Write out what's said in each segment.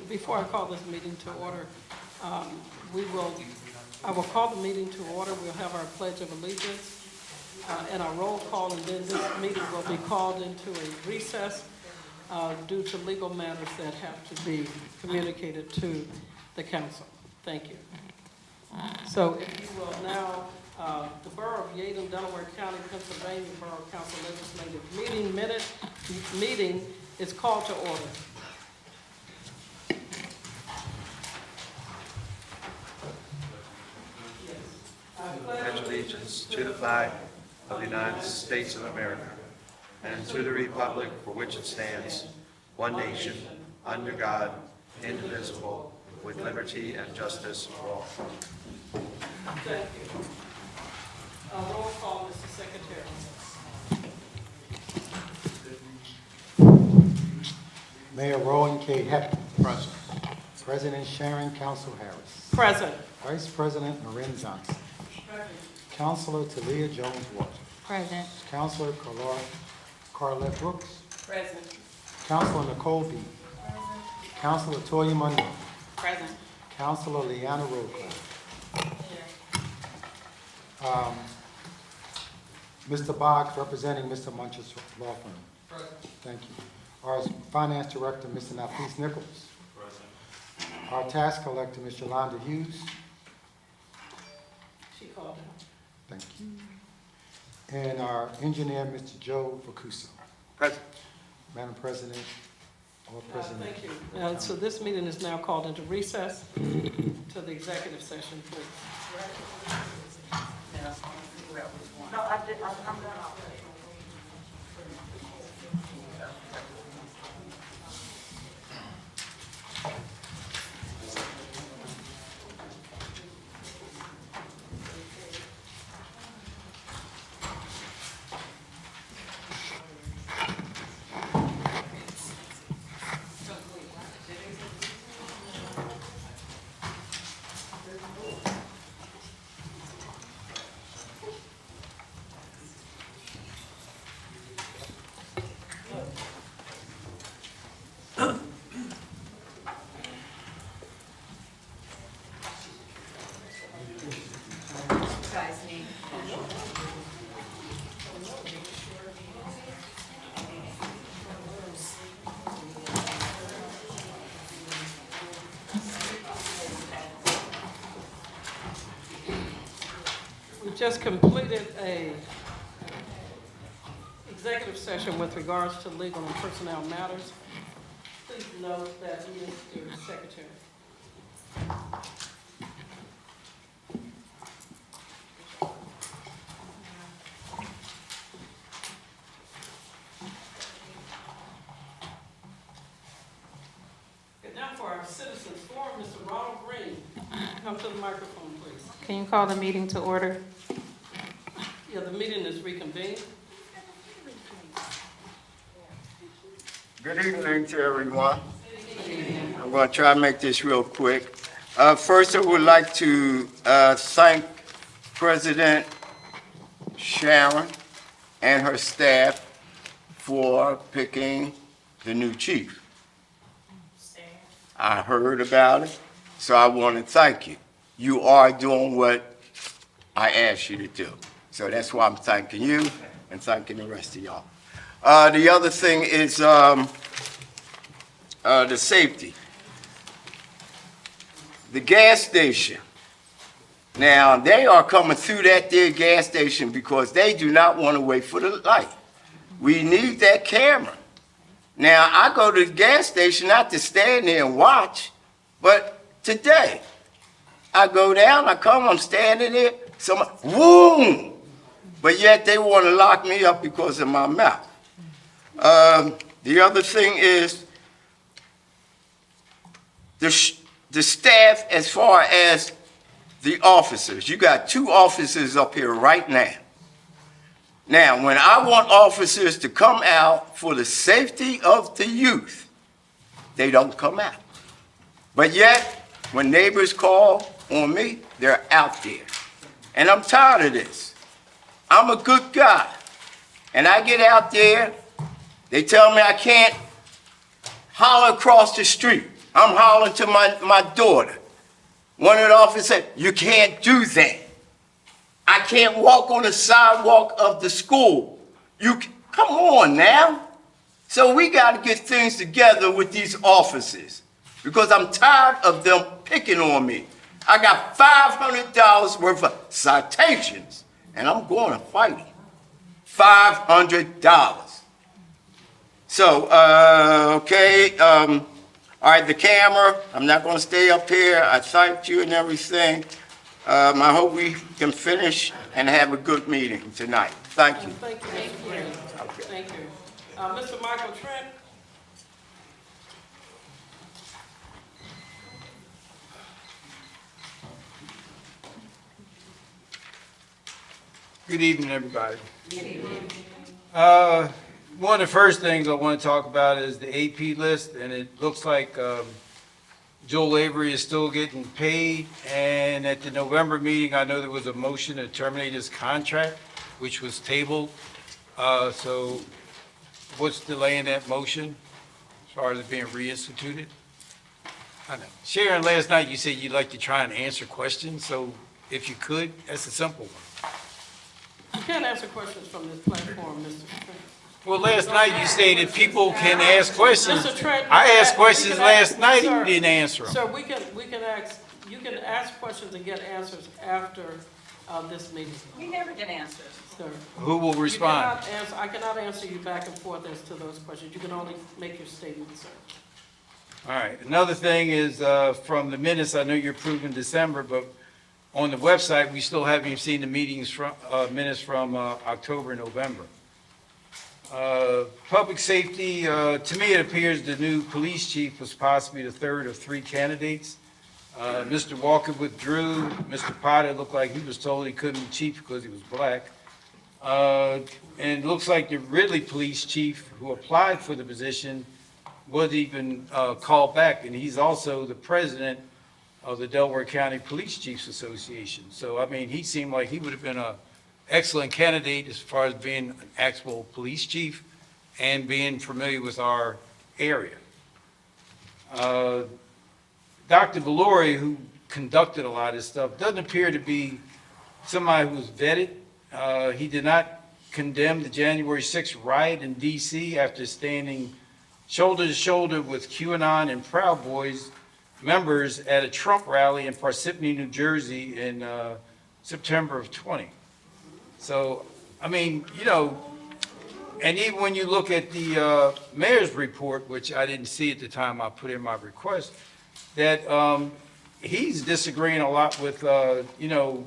before I call this meeting to order, I will call the meeting to order. We'll have our Pledge of Allegiance and our roll call, and then this meeting will be called into a recess due to legal matters that have to be communicated to the council. Thank you. So if you will now, the Borough of Yeadon, Delaware County, Pennsylvania Borough Council Legislative meeting is called to order. Pledge allegiance to the flag of the United States of America and to the republic for which it stands, one nation, under God, indivisible, with liberty and justice for all. Thank you. Roll call, Mr. Secretary. Mayor Rowan K. Hepp. Present. President Sharon Council Harris. Present. Vice President Marin Johnson. Present. Councilor Talia Jones-Walter. Present. Councilor Carlette Brooks. Present. Councilor Nicole B. Present. Councilor Toya Monroe. Present. Councilor Leanna Roadcliffe. Mr. Boggs, representing Mr. Munch's law firm. Present. Thank you. Our Finance Director, Mr. Nafis Nichols. Present. Our Tax Collector, Ms. Yolanda Hughes. She called out. Thank you. And our engineer, Mr. Joe Vacuso. Present. Madam President, or President. Thank you. So this meeting is now called into recess to the executive session, please. No, I'm done. We just completed a executive session with regards to legal and personnel matters. Please note that Mr. Secretary. And now for our citizens forum, Mr. Ronald Green. Come to the microphone, please. Can you call the meeting to order? Yeah, the meeting is reconvened. Good evening to everyone. I'm going to try to make this real quick. First, I would like to thank President Sharon and her staff for picking the new chief. I heard about it, so I want to thank you. You are doing what I asked you to do. So that's why I'm thanking you and thanking the rest of y'all. The other thing is the safety. The gas station. Now, they are coming through that there gas station because they do not want to wait for the light. We need that camera. Now, I go to the gas station not to stand there and watch, but today, I go down, I come, I'm standing there, someone, boom! But yet they want to lock me up because of my mouth. The other thing is the staff as far as the officers. You got 2 officers up here right now. Now, when I want officers to come out for the safety of the youth, they don't come out. But yet, when neighbors call on me, they're out there. And I'm tired of this. I'm a good guy. And I get out there, they tell me I can't holler across the street. I'm hollering to my daughter. One of the officers said, you can't do that. I can't walk on the sidewalk of the school. Come on now. So we got to get things together with these officers because I'm tired of them picking on me. I got $500 worth of citations, and I'm going to fight them. $500. So, okay, all right, the camera, I'm not going to stay up here. I thanked you and everything. I hope we can finish and have a good meeting tonight. Thank you. Thank you, Mr. Green. Thank you. Mr. Michael Trent? Good evening, everybody. Good evening. One of the first things I want to talk about is the AP list, and it looks like Joel Avery is still getting paid, and at the November meeting, I know there was a motion to terminate his contract, which was tabled. So what's delaying that motion as far as it being reinstituted? I know. Sharon, last night you said you'd like to try and answer questions, so if you could, that's a simple one. You can't answer questions from this platform, Mr. Trent. Well, last night you stated people can ask questions. Mr. Trent, I asked questions you can last ask- night sir, and you didn't answer them. Sir, we can ask, you can ask questions and get answers after this meeting, We never get answers. sir. Who will respond? I cannot answer you back and forth as to those questions. You can only make your statement, sir. All right, another thing is, from the minutes, I know you're approving December, but on the website, we still haven't even seen the meetings from, minutes from, October and November. Public safety, to me, it appears the new police chief was possibly the third of three candidates. Mr. Walker withdrew. Mr. Potter looked like he was told he couldn't be chief because he was black. And it looks like the Ridley police chief who applied for the position wasn't even called back, and he's also the president of the Delaware County Police Chiefs Association. So, I mean, he seemed like he would have been an excellent candidate as far as being an actual police chief and being familiar with our area. Dr. Valori, who conducted a lot of this stuff, doesn't appear to be somebody who was vetted. He did not condemn the January 6th riot in D.C. after standing shoulder to shoulder with QAnon and Proud Boys members at a Trump rally in Parsippany, New Jersey in September of 20. So, I mean, you know, and even when you look at the mayor's report, which I didn't see at the time I put in my request, that he's disagreeing a lot with, you know,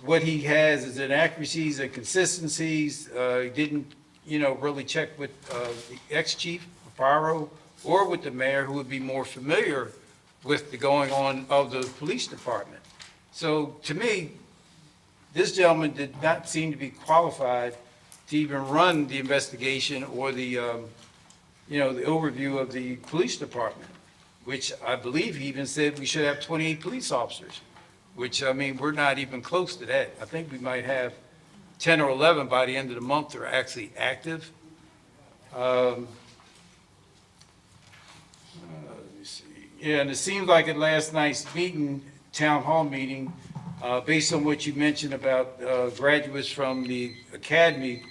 what he has as inaccuracies and consistencies. He didn't, you know, really check with the ex-chief, Faro, or with the mayor, who would be more familiar with the going on of the police department. So to me, this gentleman did not seem to be qualified to even run the investigation or the, you know, the overview of the police department, which I believe he even said we should have 28 police officers, which, I mean, we're not even close to that. I think we might have 10 or 11 by the end of the month that are actually active. Let me see. Yeah, and it seems like at last night's meeting, town hall meeting, based on what you mentioned about graduates from the academy,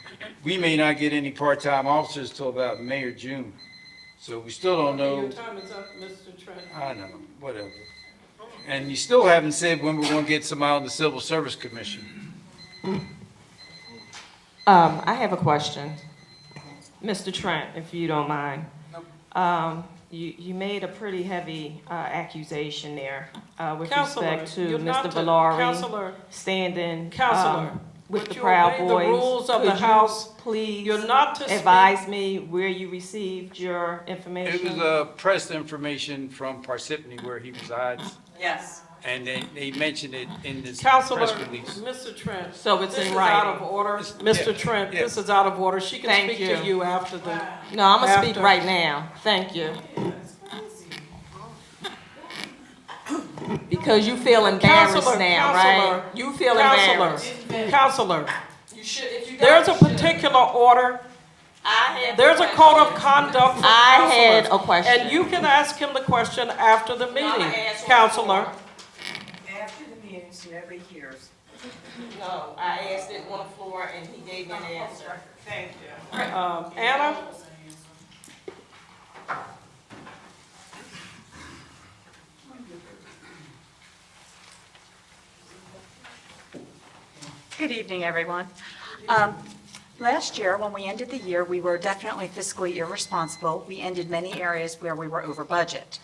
we may not get any part-time officers till about May or June. So we still don't know. Your time is up, Mr. Trent. I know, whatever. And you still haven't said when we're going to get somebody on the Civil Service Commission. I have a question. Mr. Trent, if you don't mind. You made a pretty heavy accusation there with Counselor, respect to you're not Mr. to- Valori Counselor, standing Counselor, with would the you Proud obey the Boys. rules of the Could you House? please You're not to speak. advise me where you received your information? It was press information from Parsippany where he resides, Yes. and they mentioned it in this Counselor, press release. Mr. Trent. So it's This in is out of writing. order. It's- Mr. yeah, Trent, yeah. this is out of order. She can Thank speak to you. you after the. No, I'm gonna speak after- right now. Thank you. Because you feel embarrassed Counselor, now, Counselor, right? You feel Counselor, embarrassed. Counselor, You should, if you there's a particular order There's a code of conduct for I had counselors. a question. And you can ask him the question after the meeting, ask on the counselor. floor. After the meetings, nobody hears. No, I asked it on the floor and he gave me an answer. Thank you. Anna? Good evening, everyone. Last year, when we ended the year, we were definitely fiscally irresponsible. We ended many areas where we were over budget.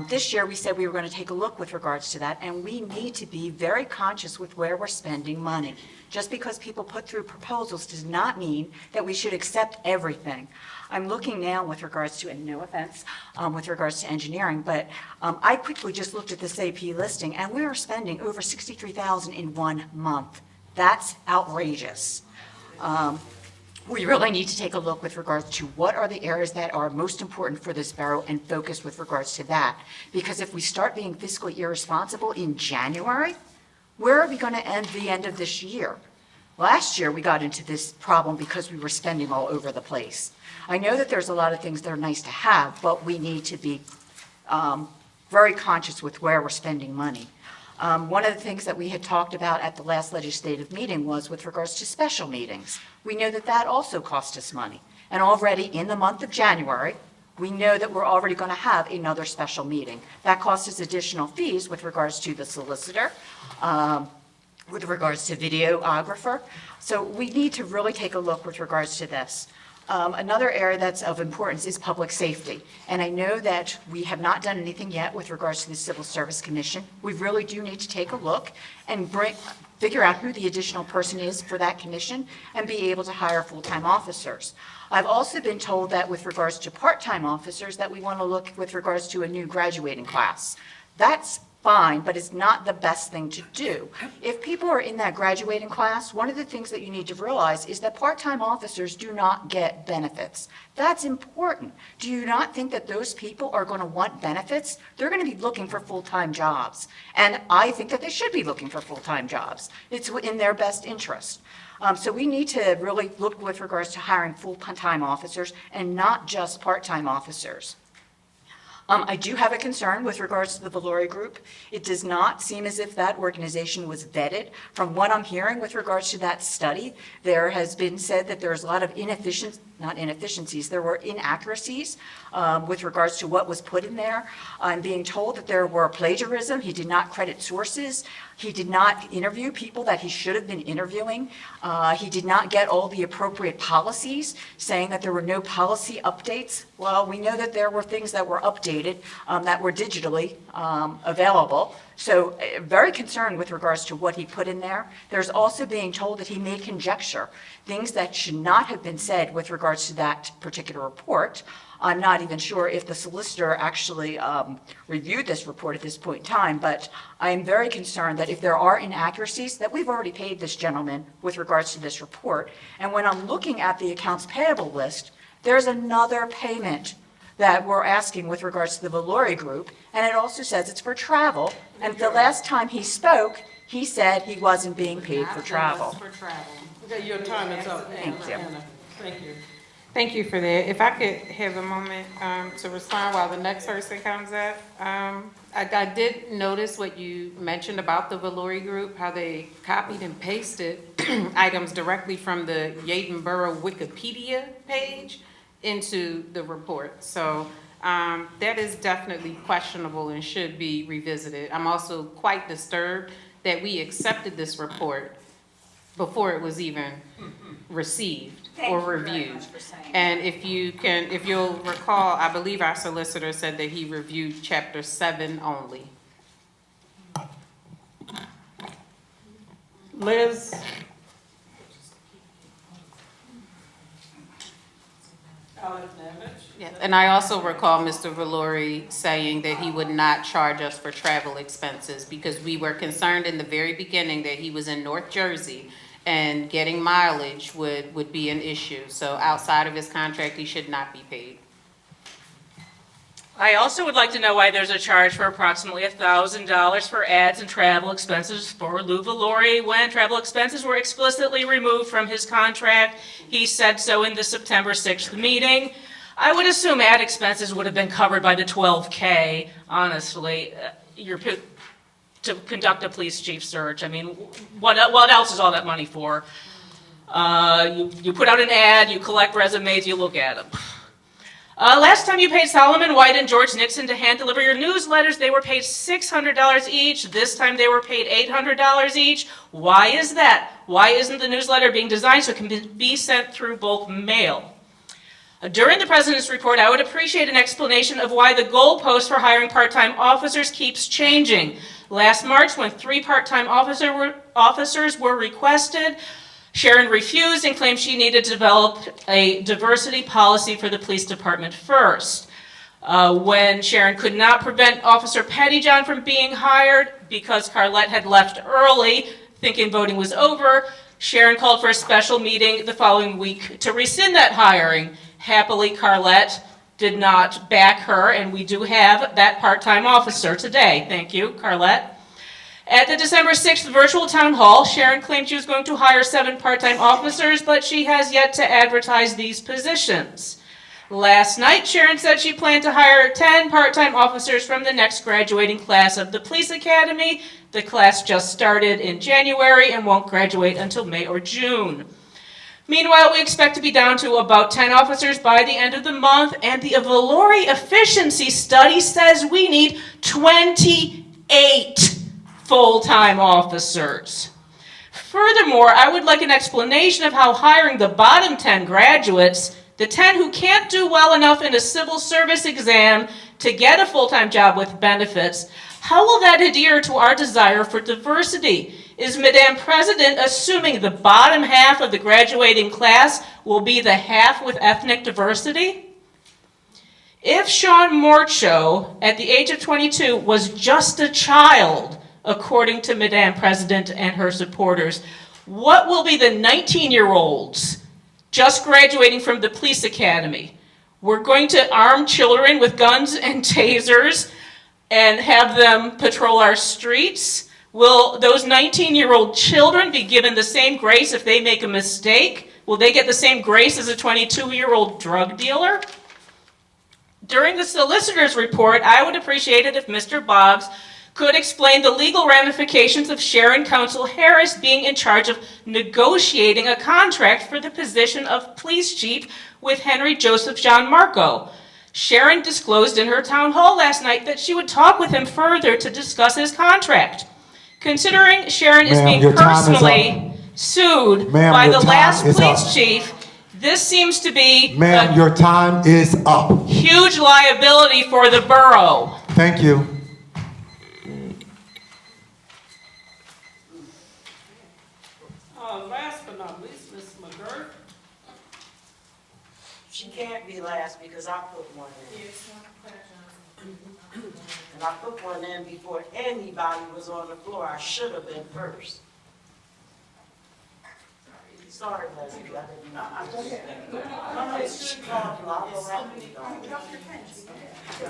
This year, we said we were going to take a look with regards to that, and we need to be very conscious with where we're spending money. Just because people put through proposals does not mean that we should accept everything. I'm looking now with regards to, and no offense, with regards to engineering, but I quickly just looked at this AP listing, and we are spending over $63,000 in 1 month. That's outrageous. We really need to take a look with regards to what are the areas that are most important for this borough and focus with regards to that. Because if we start being fiscally irresponsible in January, where are we going to end the end of this year? Last year, we got into this problem because we were spending all over the place. I know that there's a lot of things that are nice to have, but we need to be very conscious with where we're spending money. One of the things that we had talked about at the last legislative meeting was with regards to special meetings. We know that that also cost us money. And already in the month of January, we know that we're already going to have another special meeting. That costs us additional fees with regards to the solicitor, with regards to videographer. So we need to really take a look with regards to this. Another area that's of importance is public safety. And I know that we have not done anything yet with regards to the Civil Service Commission. We really do need to take a look and figure out who the additional person is for that commission and be able to hire full-time officers. I've also been told that with regards to part-time officers, that we want to look with regards to a new graduating class. That's fine, but it's not the best thing to do. If people are in that graduating class, one of the things that you need to realize is that part-time officers do not get benefits. That's important. Do you not think that those people are going to want benefits? They're going to be looking for full-time jobs. And I think that they should be looking for full-time jobs. It's in their best interest. So we need to really look with regards to hiring full-time officers and not just part-time officers. I do have a concern with regards to the Valori Group. It does not seem as if that organization was vetted. From what I'm hearing with regards to that study, there has been said that there's a lot of there were inaccuracies with regards to what was put in there. I'm being told that there were plagiarism. He did not credit sources. He did not interview people that he should have been interviewing. He did not get all the appropriate policies, saying that there were no policy updates. Well, we know that there were things that were updated that were digitally available. So very concerned with regards to what he put in there. There's also being told that he made conjecture, things that should not have been said with regards to that particular report. I'm not even sure if the solicitor actually reviewed this report at this point in time, but I'm very concerned that if there are inaccuracies, that we've already paid this gentleman with regards to this report. And when I'm looking at the accounts payable list, there's another payment that we're asking with regards to the Valori Group, and it also says it's for travel. And the last time he spoke, he said he wasn't being paid for travel. For travel. Okay, your time is up, Anna. Thank you. Anna. Thank you. Thank you for that. If I could have a moment to respond while the next person comes up. I did notice what you mentioned about the Valori Group, how they copied and pasted items directly from the Yeadon Borough Wikipedia page into the report. So that is definitely questionable and should be revisited. I'm also quite disturbed that we accepted this report before it was even received or reviewed. And if you'll recall, I believe our solicitor said that he reviewed chapter 7 only. Liz? Yes, and I also recall Mr. Valori saying that he would not charge us for travel expenses because we were concerned in the very beginning that he was in North Jersey and getting mileage would be an issue. So outside of his contract, he should not be paid. I also would like to know why there's a charge for approximately $1,000 for ads and travel expenses for Lou Valori when travel expenses were explicitly removed from his contract. He said so in the September 6th meeting. I would assume ad expenses would have been covered by the $12K, honestly. To conduct a police chief search. I mean, what else is all that money for? You put out an ad, you collect resumes, you look at them. Last time you paid Solomon White and George Nixon to hand deliver your newsletters, they were paid $600 each. This time they were paid $800 each. Why is that? Why isn't the newsletter being designed so it can be sent through bulk mail? During the President's report, I would appreciate an explanation of why the goalpost for hiring part-time officers keeps changing. Last March, when 3 part-time officers were requested, Sharon refused and claimed she needed to develop a diversity policy for the police department first. When Sharon could not prevent Officer Pettyjohn from being hired because Carlette had left early, thinking voting was over, Sharon called for a special meeting the following week to rescind that hiring. Happily, Carlette did not back her, and we do have that part-time officer today. Thank you, Carlette. At the December 6th virtual town hall, Sharon claimed she was going to hire 7 part-time officers, but she has yet to advertise these positions. Last night, Sharon said she planned to hire 10 part-time officers from the next graduating class of the police academy. The class just started in January and won't graduate until May or June. Meanwhile, we expect to be down to about 10 officers by the end of the month, and the Valori efficiency study says we need 28 full-time officers. Furthermore, I would like an explanation of how hiring the bottom 10 graduates, the 10 who can't do well enough in a civil service exam to get a full-time job with benefits, how will that adhere to our desire for diversity? Is Madame President assuming the bottom half of the graduating class will be the half with ethnic diversity? If Sean Morcho, at the age of 22, was just a child, according to Madame President and her supporters, what will be the 19-year-olds just graduating from the police academy? We're going to arm children with guns and tasers and have them patrol our streets? Will those 19-year-old children be given the same grace if they make a mistake? Will they get the same grace as a 22-year-old drug dealer? During the solicitor's report, I would appreciate it if Mr. Boggs could explain the legal ramifications of Sharon Counsel Harris being in charge of negotiating a contract for the position of police chief with Henry Joseph Jean Marco. Sharon disclosed in her town hall last night that she would talk with him further to discuss his contract. Considering Sharon is being personally sued by the last police chief, this seems to be Ma'am, your time is up. Huge liability for the borough. Thank you. Last but not least, Ms. McGurk. She can't be last because I put one in. And I put one in before anybody was on the floor. I should have been first. Sorry, Leslie, I didn't know. No, she called you. I'll go after you. I'll go after you.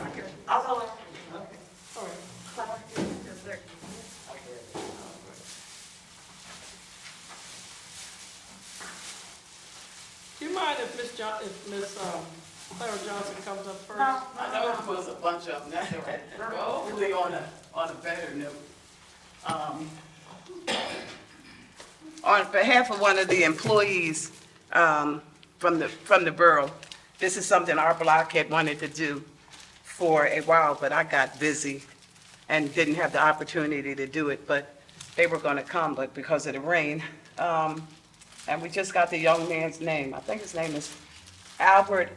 Okay. All right. Do you mind if Ms. Clara Johnson comes up first? I know there was a bunch of them, that's all right. Well, really on a better note. On behalf of one of the employees from the borough, this is something our block had wanted to do for a while, but I got busy and didn't have the opportunity to do it, but they were going to come, but because of the rain. And we just got the young man's name. I think his name is Albert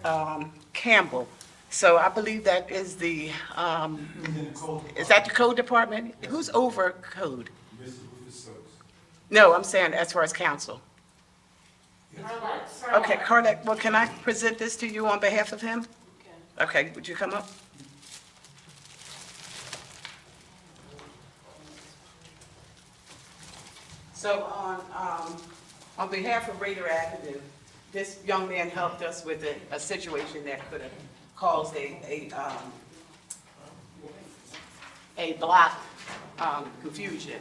Campbell. So I believe that is the, is that the code department? Who's over code? No, I'm saying as far as council. Okay, Carlette, well, can I present this to you on behalf of him? Okay, would you come up? So on behalf of Raider Avenue, this young man helped us with a situation that could have caused a a block confusion.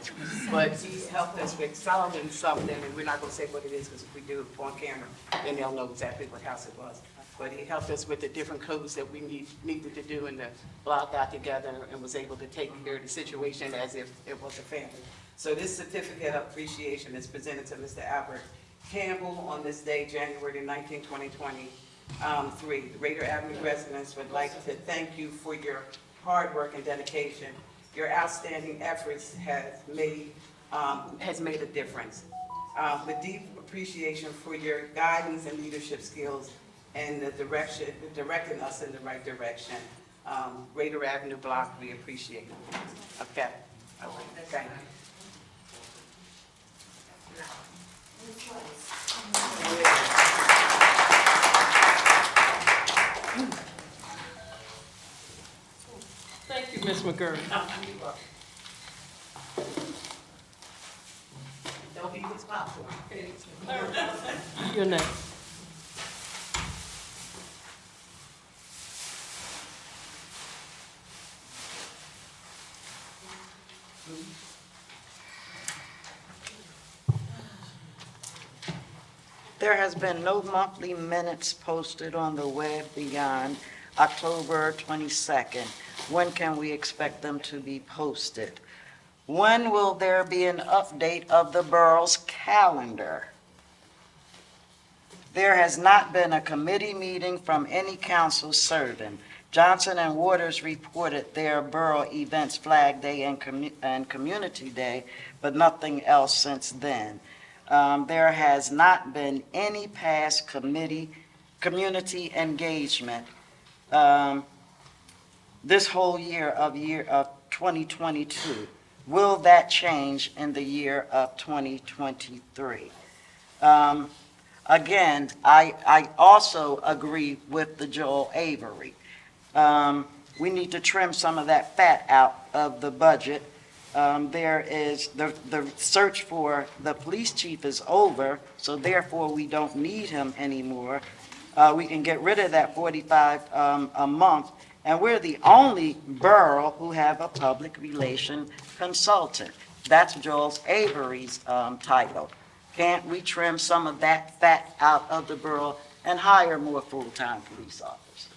But he's helped us with solving something, and we're not gonna say what it is, because if we do it on camera, then they'll know exactly what house it was. But he helped us with the different codes that we needed to do, and the block got together and was able to take care of the situation as if it was a family. So this certificate of appreciation is presented to Mr. Albert Campbell on this day, January 19, 2023. The Raider Avenue residents would like to thank you for your hard work and dedication. Your outstanding efforts has made a difference. With deep appreciation for your guidance and leadership skills and directing us in the right direction. Raider Avenue block, we appreciate it. Okay. All right. Thank you. Thank you, Ms. McGurk. Don't be responsible. You're next. There has been no monthly minutes posted on the web beyond October 22nd. When can we expect them to be posted? When will there be an update of the borough's calendar? There has not been a committee meeting from any council serving. Johnson and Waters reported their borough events, Flag Day and Community Day, but nothing else since then. There has not been any past community engagement this whole year of 2022. Will that change in the year of 2023? Again, I also agree with the Joel Avery. We need to trim some of that fat out of the budget. There is, the search for the police chief is over, so therefore we don't need him anymore. We can get rid of that 45 a month, and we're the only borough who have a public relation consultant. That's Joel Avery's title. Can't we trim some of that fat out of the borough and hire more full-time police officers?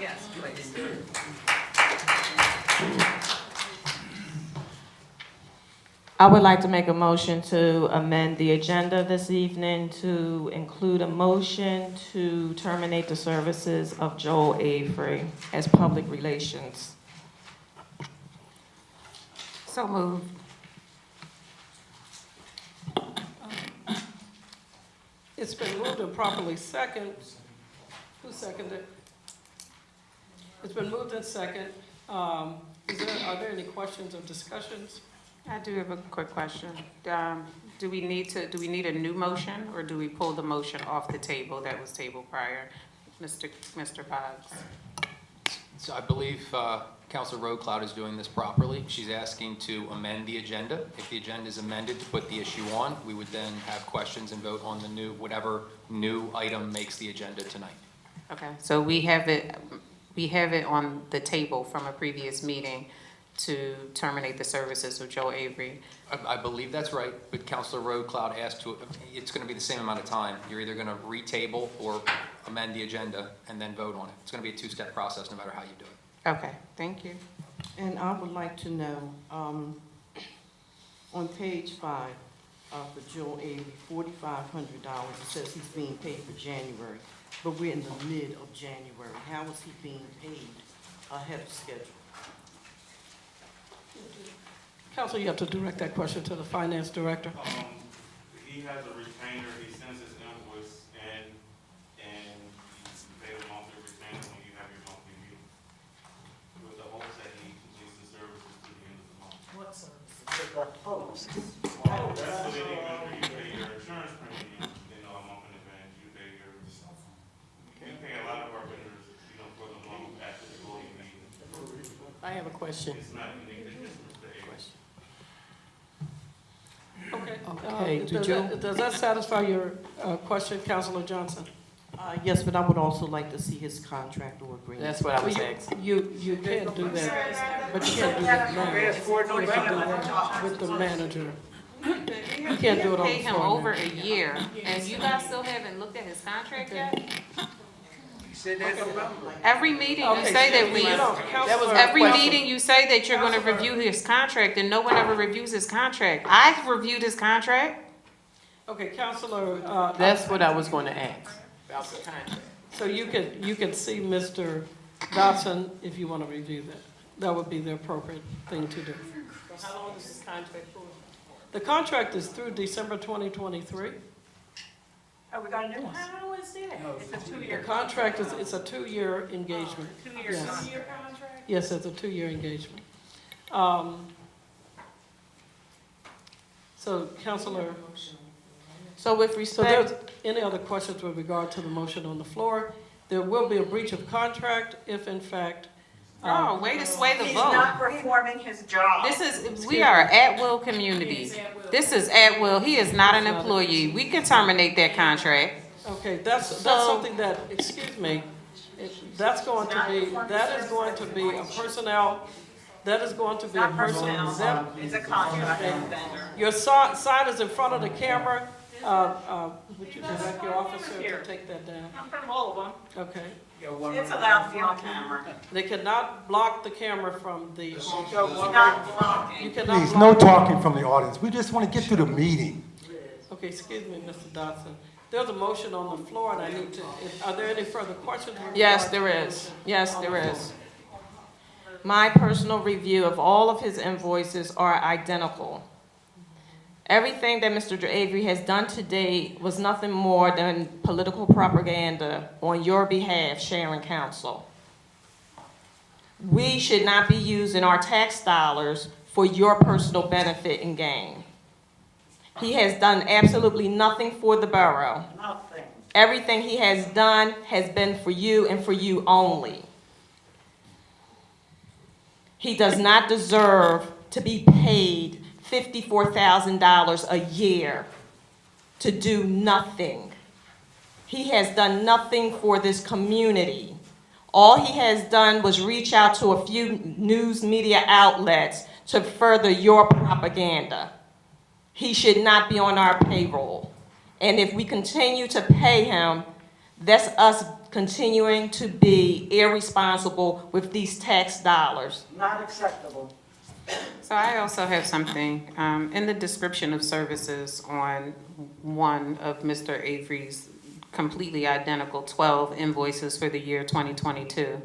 Yes, please. I would like to make a motion to amend the agenda this evening to include a motion to terminate the services of Joel Avery as public relations. So moved. It's been moved and properly second. Who seconded it? It's been moved and second. Are there any questions or discussions? I do have a quick question. Do we need a new motion, or do we pull the motion off the table that was tabled prior? Mr. Boggs? So I believe Councilor Roadcloud is doing this properly. She's asking to amend the agenda. If the agenda is amended to put the issue on, we would then have questions and vote on the new, whatever new item makes the agenda tonight. Okay, so we have it on the table from a previous meeting to terminate the services of Joe Avery. I believe that's right, but Councilor Roadcloud asked to, it's going to be the same amount of time. You're either going to retable or amend the agenda and then vote on it. It's going to be a two-step process no matter how you do it. Okay, thank you. And I would like to know, on page 5 for Joel Avery, $4,500, it says he's being paid for January, but we're in the mid of January. How is he being paid ahead of schedule? Counsel, you have to direct that question to the finance director. He has a retainer, he sends his invoice and you pay the monthly retainer when you have your monthly meeting. With the hopes that he completes the services to the end of the month. What services? That's what it is, whenever you pay your insurance premium, a month in advance, you pay your, we pay a lot of our vendors, for the month after the voting meeting. I have a question. It's not unique, it's just the Okay. Does that satisfy your question, Councilor Johnson? Yes, but I would also like to see his contract or agreement. That's what I was asking. You can't do that, but you can't do that now. You have to do that with the manager. You can't do it on Pay the him floor. over a year, and you guys still haven't looked at his contract yet? Every meeting you Okay, say that we, you know, Counselor- every meeting you say that you're gonna review his contract, and no one ever reviews his contract. I've reviewed his contract. Okay, Counselor, That's what I was going to ask about the contract. so you can see Mr. Dotson if you want to review that. That would be the appropriate thing to do. So how long is this contract for? The contract is through December 2023. Oh, we got a new one. How is that? It's a The 2-year. contract is, it's a 2-year engagement. 2-year Yes. contract? Yes, it's a 2-year engagement. So, Counselor, So with so respect, there's any other questions with regard to the motion on the floor? There will be a breach of contract if in fact. oh, way to sway the He's vote. not performing his job. This is, we are at-will community. This is at-will. He is not an employee. We can terminate that contract. Okay, that's So- something that, excuse me, that's going to be, that is going to be a personnel, that is going to be a Not personnel. personnel, it's a contract vendor. Your sign is in front of the camera. Would you direct your officer to take that down? I'm from all of them. Okay. It's allowed to be on camera. They cannot block the camera from the. Not blocking. You cannot Please, block. no talking from the audience. We just want to get through the meeting. Okay, excuse me, Mr. Dodson. There's a motion on the floor, and I need to, are there any further questions? with Yes, regard to there the is. motion Yes, on the there floor? is. My personal review of all of his invoices are identical. Everything that Mr. Avery has done today was nothing more than political propaganda on your behalf, Sharon Council. We should not be using our tax dollars for your personal benefit and gain. He has done absolutely nothing for the borough. Nothing. Everything he has done has been for you and for you only. He does not deserve to be paid $54,000 a year to do nothing. He has done nothing for this community. All he has done was reach out to a few news media outlets to further your propaganda. He should not be on our payroll. And if we continue to pay him, that's us continuing to be irresponsible with these tax dollars. Not acceptable. So I also have something, in the description of services on one of Mr. Avery's completely identical 12 invoices for the year 2022. It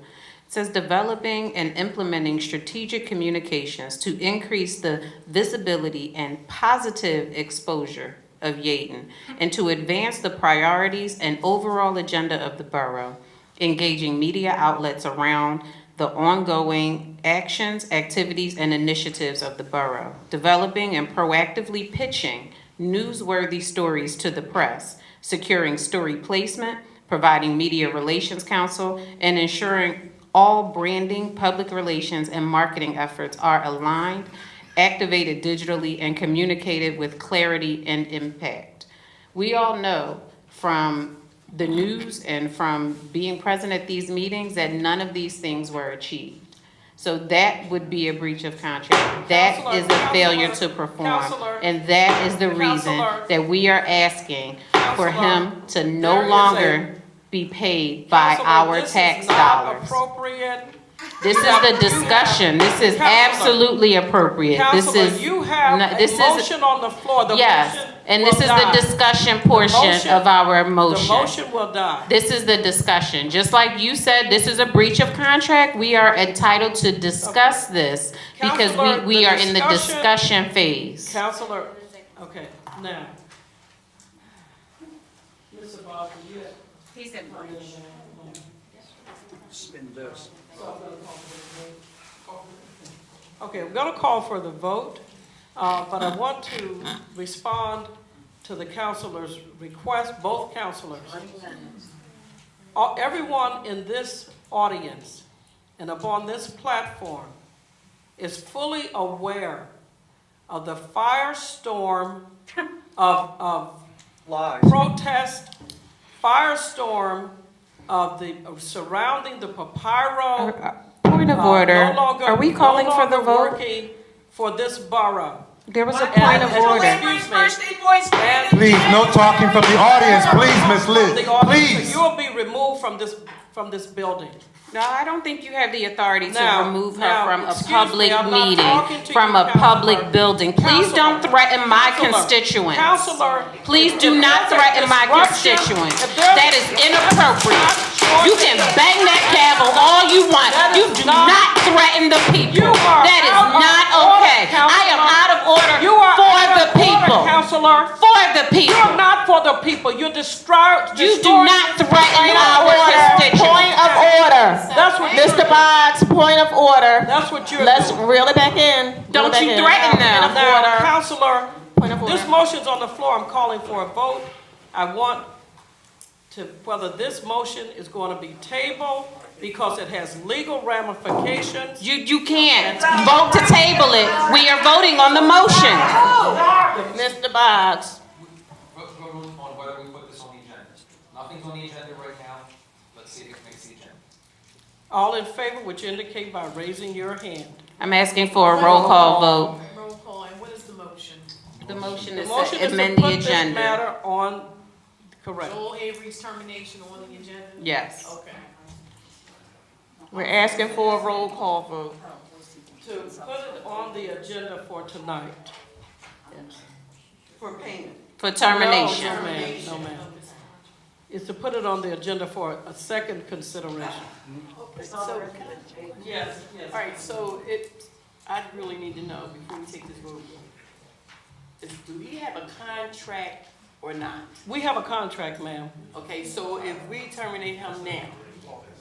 says developing and implementing strategic communications to increase the visibility and positive exposure of Yeadon and to advance the priorities and overall agenda of the borough, engaging media outlets around the ongoing actions, activities, and initiatives of the borough, developing and proactively pitching newsworthy stories to the press, securing story placement, providing media relations counsel, and ensuring all branding, public relations, and marketing efforts are aligned, activated digitally, and communicated with clarity and impact. We all know from the news and from being present at these meetings that none of these things were achieved. So that would be a breach of contract. That is a failure to perform. And that is the reason that we are asking for him to no longer be paid by our tax dollars. Appropriate. This is the discussion. This is absolutely appropriate. This Counselor, is, you have no, this a is, motion on the floor. The yes, motion and will this is die. the discussion portion motion- of our The motion. motion will die. This is the discussion. Just like you said, this is a breach of contract. We are entitled to discuss this because Counselor, we the are in the discussion- discussion phase. Counselor, okay, now. Mr. Boswell, you have. He's in breach. Okay, we're going to call for the vote, but I want to respond to the counselor's request, both counselors. Everyone in this audience and upon this platform is fully aware of the firestorm of Lies. protest firestorm of the surrounding the Papiro. Point of order. No longer- Are we calling no for the longer vote? working for this borough. There was a point of order. Excuse me. Please, no talking from the audience, please, Ms. Liz, The audience, please. you will be removed from this building. No, I don't think you have the authority to Now- remove her now, from a excuse me, public I'm not meeting, talking to from you, a public Counselor. building. Please don't threaten my constituents. Counselor. Please do if not there's a threaten my disruption, constituents. if there's- That is inappropriate. Not You can bang that gavel all you want. That You is do not- not threaten the people. You are That is out of not order, okay. I am Counselor. out of order You are for out the of order, people. Counselor. For the people. You're not for the people. You're You do not threaten our constituents. Point of order. That's what Mr. Boggs, point of order. That's what you're Let's doing. reel it back in. Don't Reel it back you in. threaten them. Now, Counselor, Point of order. this motion's on the floor. I'm calling for a vote. I want to, whether this motion is going to be tabled because it has legal ramifications. You can't vote to table it. We are voting on the motion. Mr. Boggs. Vote on whether we put this on the agenda. Nothing's on the agenda right now. Let's see if it makes the agenda. All in favor, which indicate by raising your hand. I'm asking for a roll call vote. Roll call, and what is the motion? The motion The is motion to is to amend the put this agenda. matter on, correct. Joel Avery's termination on the agenda? Yes. Okay. We're asking for a roll call vote. To put it on the agenda for tonight. For payment. For termination. No, ma'am, no, ma'am. Is to put it on the agenda for a second consideration. So, yes, yes. All right, so I really need to know before we take this vote. Do we have a contract or not? We have a contract, ma'am. Okay, so if we terminate him now,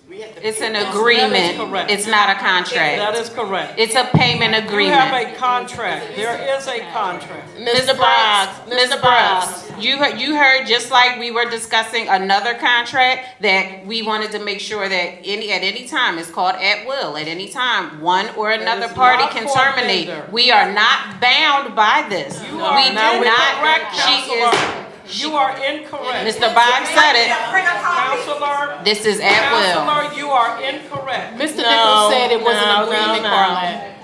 we have to. It's an pay- agreement. correct. It's not a That contract. is correct. It's a payment You have agreement. a contract. There is a contract. Mr. Boggs, Ms. Mr. Brooks, Boggs. you heard, just like we were discussing another contract, that we wanted to make sure that at any time, it's called at will, at any time, one or another is party not can for terminate. vendor. We are not bound by this. You are We do not, incorrect, she is, Counselor. You are incorrect. Mr. Boggs said it, Counselor, this is at will. Counselor, you are incorrect. Mr. No, Nichols said it was an no, agreement, no. Carla.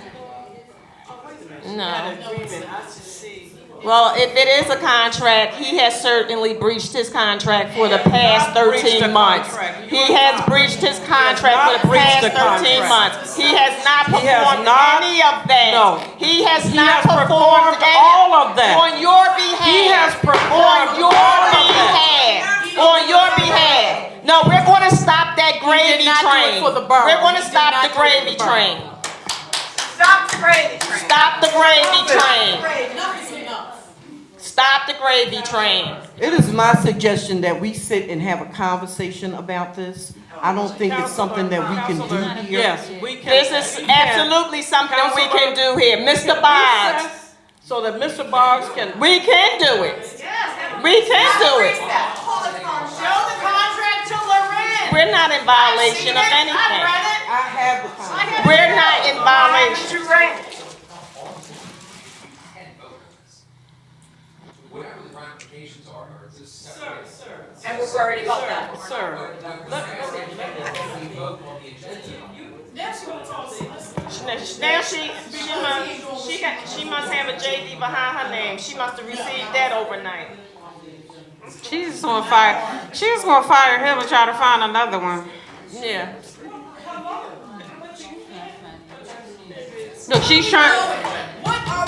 No. Agreement, I should see. Well, if it is a contract, he has certainly breached his contract for the past not breached 13 the months. contract. He has breached his contract not for the breached past the 13 contract. months. He has not He has performed not- any of that. No. He has He not has performed any all of that. on your behalf. He has performed on your all of that. behalf. On your behalf. No, we're going to stop that gravy not do it train. for the borough. We're going to He did stop not the do it for gravy the borough. train. Stop the gravy train. Stop the gravy train. Enough is enough. Stop the gravy train. It is my suggestion that we sit and have a conversation about this. I don't think it's something that we can do Counselor, here. yes, we can. This is we can. absolutely something we can Counselor, do here. Mr. Boggs, Recess So that Mr. Boggs can. we can do it. We can do it. Show the contract to Loren. We're not in violation of anything. I have the contract. We're not in violation. Whatever the ramifications are, is this separate? And we're worried about that. Sir, We vote on the agenda. Now she must have a JD behind her name. She must have received that overnight. She's just gonna fire him and try to find another one. Yeah. Look, she's trying,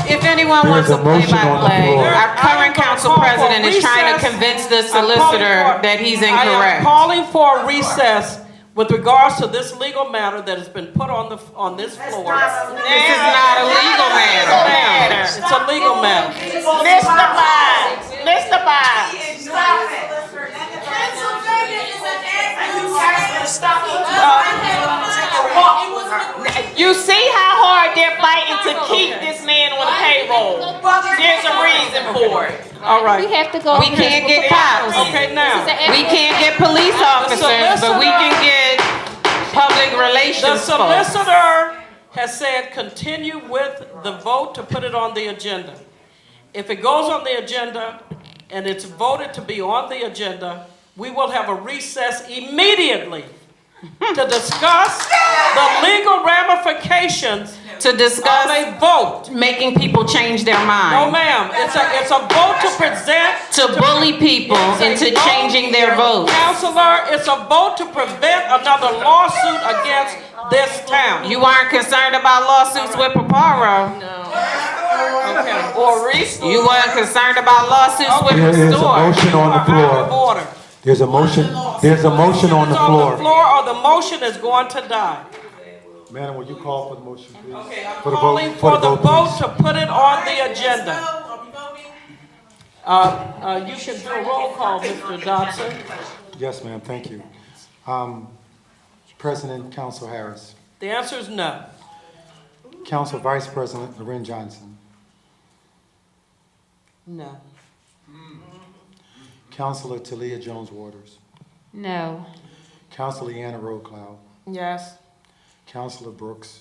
if anyone wants There's a a motion on the play-by-play, floor. our current council president is trying to convince the solicitor that he's I am incorrect. calling for a recess with regards to this legal matter that has been put on this floor. This is not a legal matter. Ma'am, it's a legal matter. Mr. Boggs, Mr. Boggs. You see how hard they're fighting to keep this man on the payroll. There's a reason for it. All right. We can't get cops. Okay, now. We can't get police officers, but we can get public The relations folks. solicitor has said continue with the vote to put it on the agenda. If it goes on the agenda and it's voted to be on the agenda, we will have a recess immediately to discuss the legal ramifications To of discuss a vote. making people change their No, mind. ma'am, it's a vote to present. To bully people It's a into vote- changing their votes. Counselor, it's a vote to prevent another lawsuit against this town. You aren't concerned about lawsuits with Paparo. Okay, or recently. You weren't concerned about lawsuits with There is a Restore. motion on the Out of floor. order. There's a motion on the It's on the floor. floor or the motion is going to die. Madam, will you call for the motion, please? Okay, I'm For the vote- calling for the vote please. to put it on the agenda. You can do a roll call, Mr. Dodson. Yes, ma'am, thank you. President Council Harris. The answer is no. Council Vice President Loren Johnson. No. Councilor Talia Jones Waters. No. Councilor Leanna Rowe-Cloud. Yes. Councilor Brooks.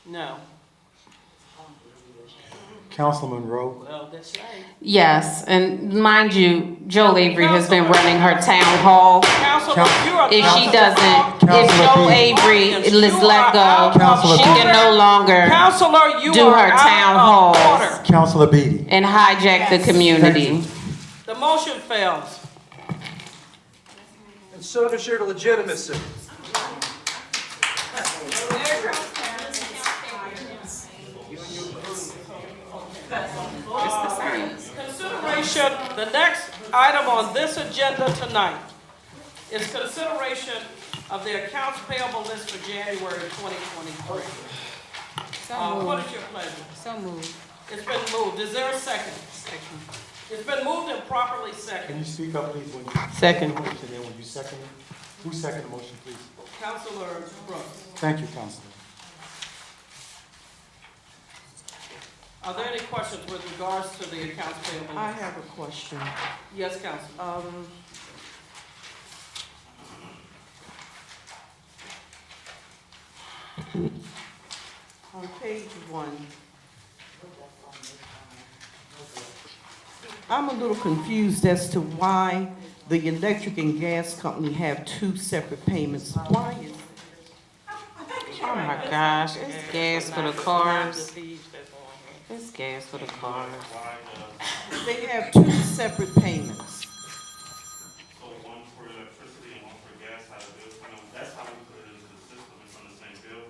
No. Councilman Rowe. Well, that's right. Yes, and mind you, Joel Avery has been running her town hall. Counselor, you're a If she doesn't, if Counselor Joel B. Avery is let go, Counselor she B. can no longer Counselor, you do are her town out of halls order. Councilor Beatty. and hijack the community. The motion fails. And so does your legitimacy. Consideration, the next item on this agenda tonight is consideration of the accounts payable list for January 2023. What is your pleasure? So moved. It's been moved. Is there a second? It's been moved and properly Can seconded. you speak up, please, when you Second. the motion, and when you second it? Who seconded the motion, please? Councilor Brooks, Thank you, Councilor. are there any questions with regards to the accounts payable I list? have a question. Yes, Councilor. On page 1, I'm a little confused as to why the electric and gas company have two separate payments. Why is Oh my gosh, it's gas for the cars. It's gas for the cars. they have two separate payments? So one for electricity and one for gas, how the bills come in. That's how we put it into the system, it's on the same bill.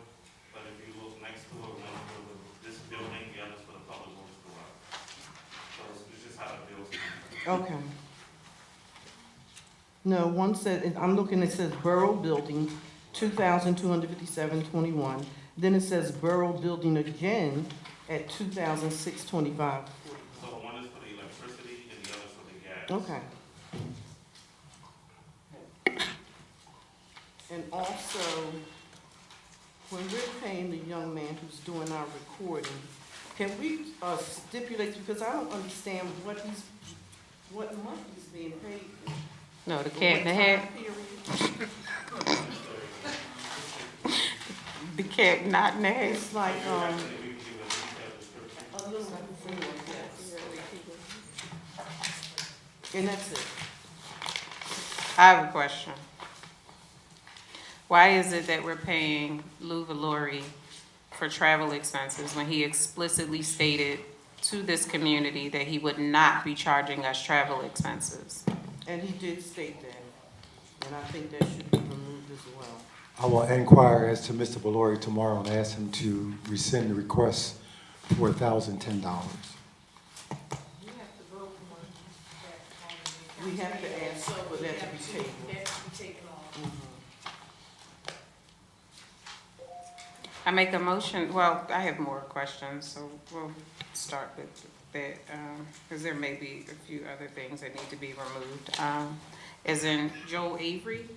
But if you look next to it, one for this building, the other's for the public works garage. So it's just how the bills come in. Okay. No, one said, I'm looking, it says Borough Building, 2,257.21. Then it says Borough Building again at 2,625. So one is for the electricity and the other's for the gas. Okay. And also, when we're paying the young man who's doing our recording, can we stipulate, because I don't understand what month he's being paid. No, the cat in the hat. The cat not in the hat. It's like, Um, a little before, yes. And that's it. I have a question. Why is it that we're paying Lou Valori for travel expenses when he explicitly stated to this community that he would not be charging us travel expenses? And he did state that, and I think that should be removed as well. I will inquire as to Mr. Valori tomorrow and ask him to rescind the request for $1,010. We have to ask for that to be taken. I make a motion, well, I have more questions, so we'll start with that, because there may be a few other things that need to be removed. As in Joel Avery,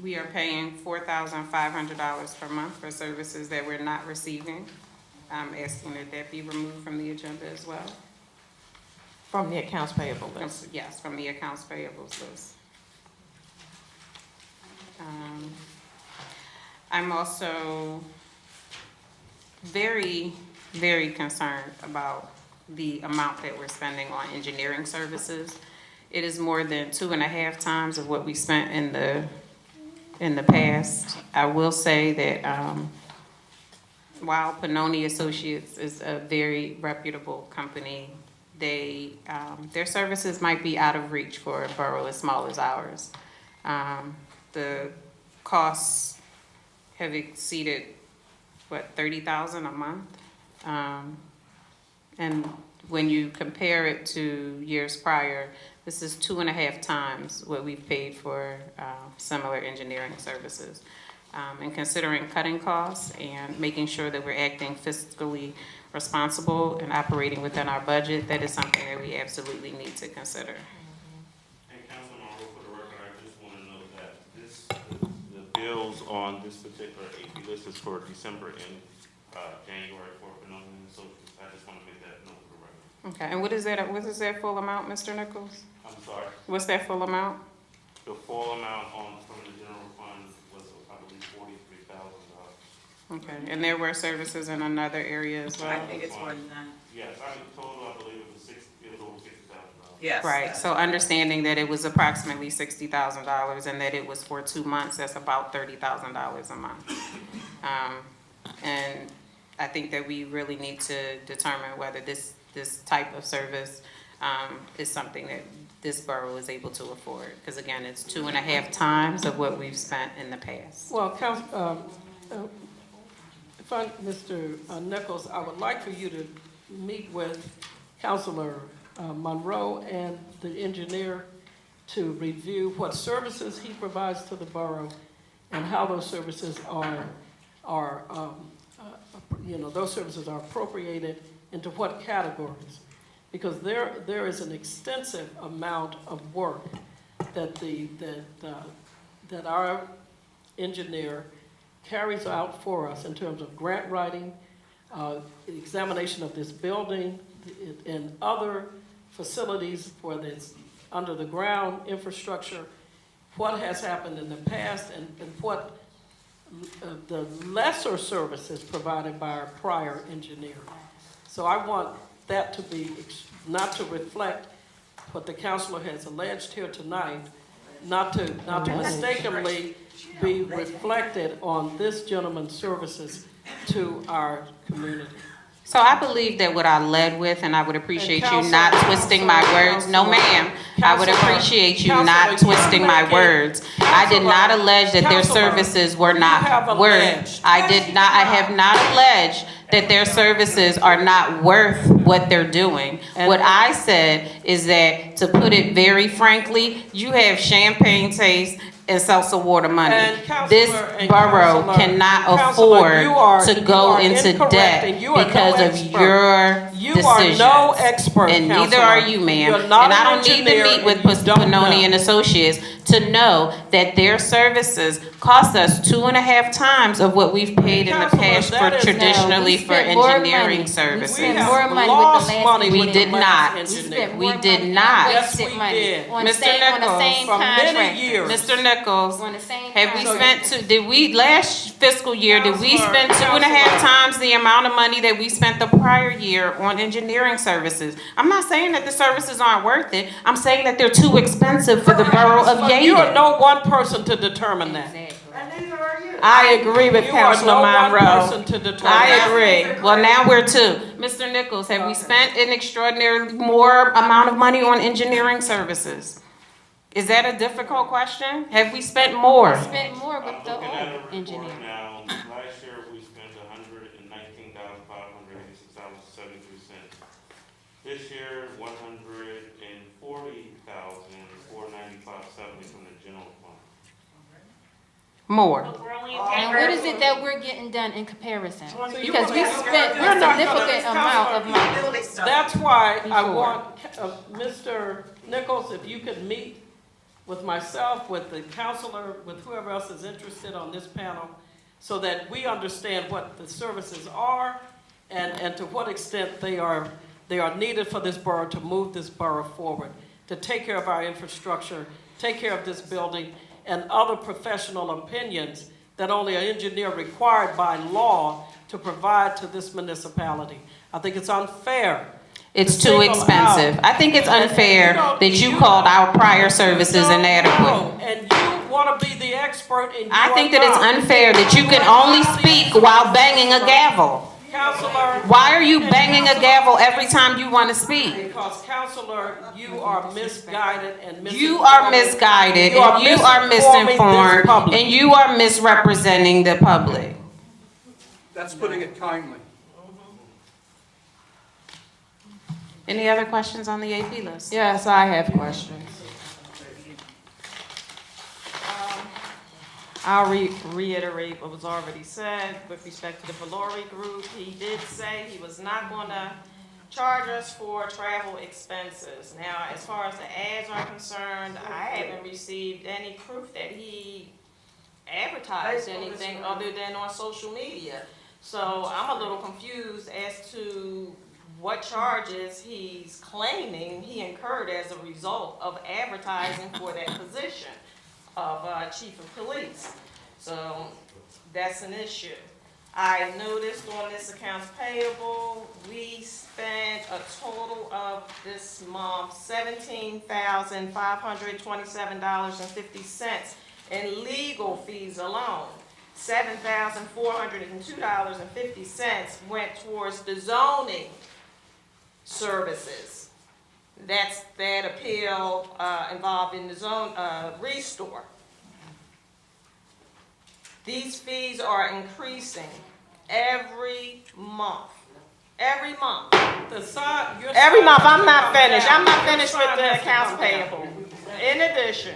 we are paying $4,500 per month for services that we're not receiving. I'm asking that that be removed from the agenda as well. From the accounts payable list. Yes, from the accounts payables list. I'm also very, very concerned about the amount that we're spending on engineering services. It is more than 2.5 times of what we spent in the past. I will say that while Pannoni Associates is a very reputable company, they their services might be out of reach for a borough as small as ours. The costs have exceeded, what, $30,000 a month? And when you compare it to years prior, this is 2.5 times what we've paid for similar engineering services. And considering cutting costs and making sure that we're acting fiscally responsible and operating within our budget, that is something that we absolutely need to consider. And Councilman Rowe, for the record, I just want to note that the bills on this particular AP list is for December and January for Pannoni and Associates. I just want to make that note for the record. Okay, and what is that full amount, Mr. Nichols? I'm sorry. What's that full amount? The full amount from the general fund was, I believe, $43,000. Okay, and there were services in another area as well? I think it's 49. Yes, total, I believe it was over $60,000. Yes. Right, so understanding that it was approximately $60,000 and that it was for 2 months, that's about $30,000 a month. And I think that we really need to determine whether this type of service is something that this borough is able to afford. Because again, it's 2.5 times of what we've spent in the past. Well, Mr. Nichols, I would like for you to meet with Councilor Monroe and the engineer to review what services he provides to the borough and how those services are those services are appropriated into what categories. Because there is an extensive amount of work that that our engineer carries out for us in terms of grant writing, examination of this building and other facilities for this under the ground infrastructure, what has happened in the past and what the lesser services provided by our prior engineer. So I want that to be, not to reflect what the councilor has alleged here tonight, not to mistakenly be reflected on this gentleman's services to our community. So I believe that what I led with, and I would appreciate you not twisting my words. No, ma'am. I would appreciate you not twisting my words. I did not allege that their services were not worth. I have not alleged that their services are not worth what they're doing. What I said is that, to put it very frankly, you have champagne taste and seltzer water money. This borough cannot afford to go into debt because of your decisions. No expert, and neither are you, ma'am. And I don't need to meet with Pannoni and Associates to know that their services cost us 2.5 times of what we've paid in the past for traditionally for engineering services. We have lost money. We did not. We did not. Yes, we did. Mr. Nichols, for many years. Mr. Nichols, have we spent last fiscal year, did we spend 2.5 times the amount of money that we spent the prior year on engineering services? I'm not saying that the services aren't worth it. I'm saying that they're too expensive for the borough of Yeadon. You are no one person to determine that. I agree with Councilor Monroe. I agree. agree. Well, now we're two. Mr. Nichols, have we spent an extraordinary more amount of money on engineering services? Is that a difficult question? Have we spent more? Spent more with the old engineer. Now, last year we spent $119,586.73. This year, $140,495.70 from the general fund. More. And what is it that we're getting done in comparison? Because we spent a significant amount of money. That's why I want Mr. Nichols, if you could meet with myself, with the counselor, with whoever else is interested on this panel, so that we understand what the services are and to what extent they are needed for this borough to move this borough forward, to take care of our infrastructure, take care of this building, and other professional opinions that only an engineer required by law to provide to this municipality. I think it's unfair. It's to too single out- expensive. I think it's unfair don't- that you called our prior services don't inadequate. know, and you want to be the expert, and you I think are that it's not. unfair that you can only speak while banging a gavel. Counselor. Why are you banging a gavel every time you want to speak? Because, Counselor, you are misguided and misinformed. You are misguided, You are and you are misinforming this misinformed, public. and you are misrepresenting the public. That's putting it kindly. Any other questions on the AP list? Yes, I have questions. I'll reiterate what was already said with respect to the Valori Group. He did say he was not going to charge us for travel expenses. Now, as far as the ads are concerned, I haven't received any proof that he advertised anything other than on social media. So I'm a little confused as to what charges he's claiming he incurred as a result of advertising for that position of chief of police. So that's an issue. I noticed on this accounts payable, we spent a total of this month $17,527.50 in legal fees alone. $7,402.50 went towards the zoning services. That's that appeal involved in the zone restore. These fees are increasing every month. Every month. Every month. I'm not finished. I'm not finished with the accounts payable. In addition,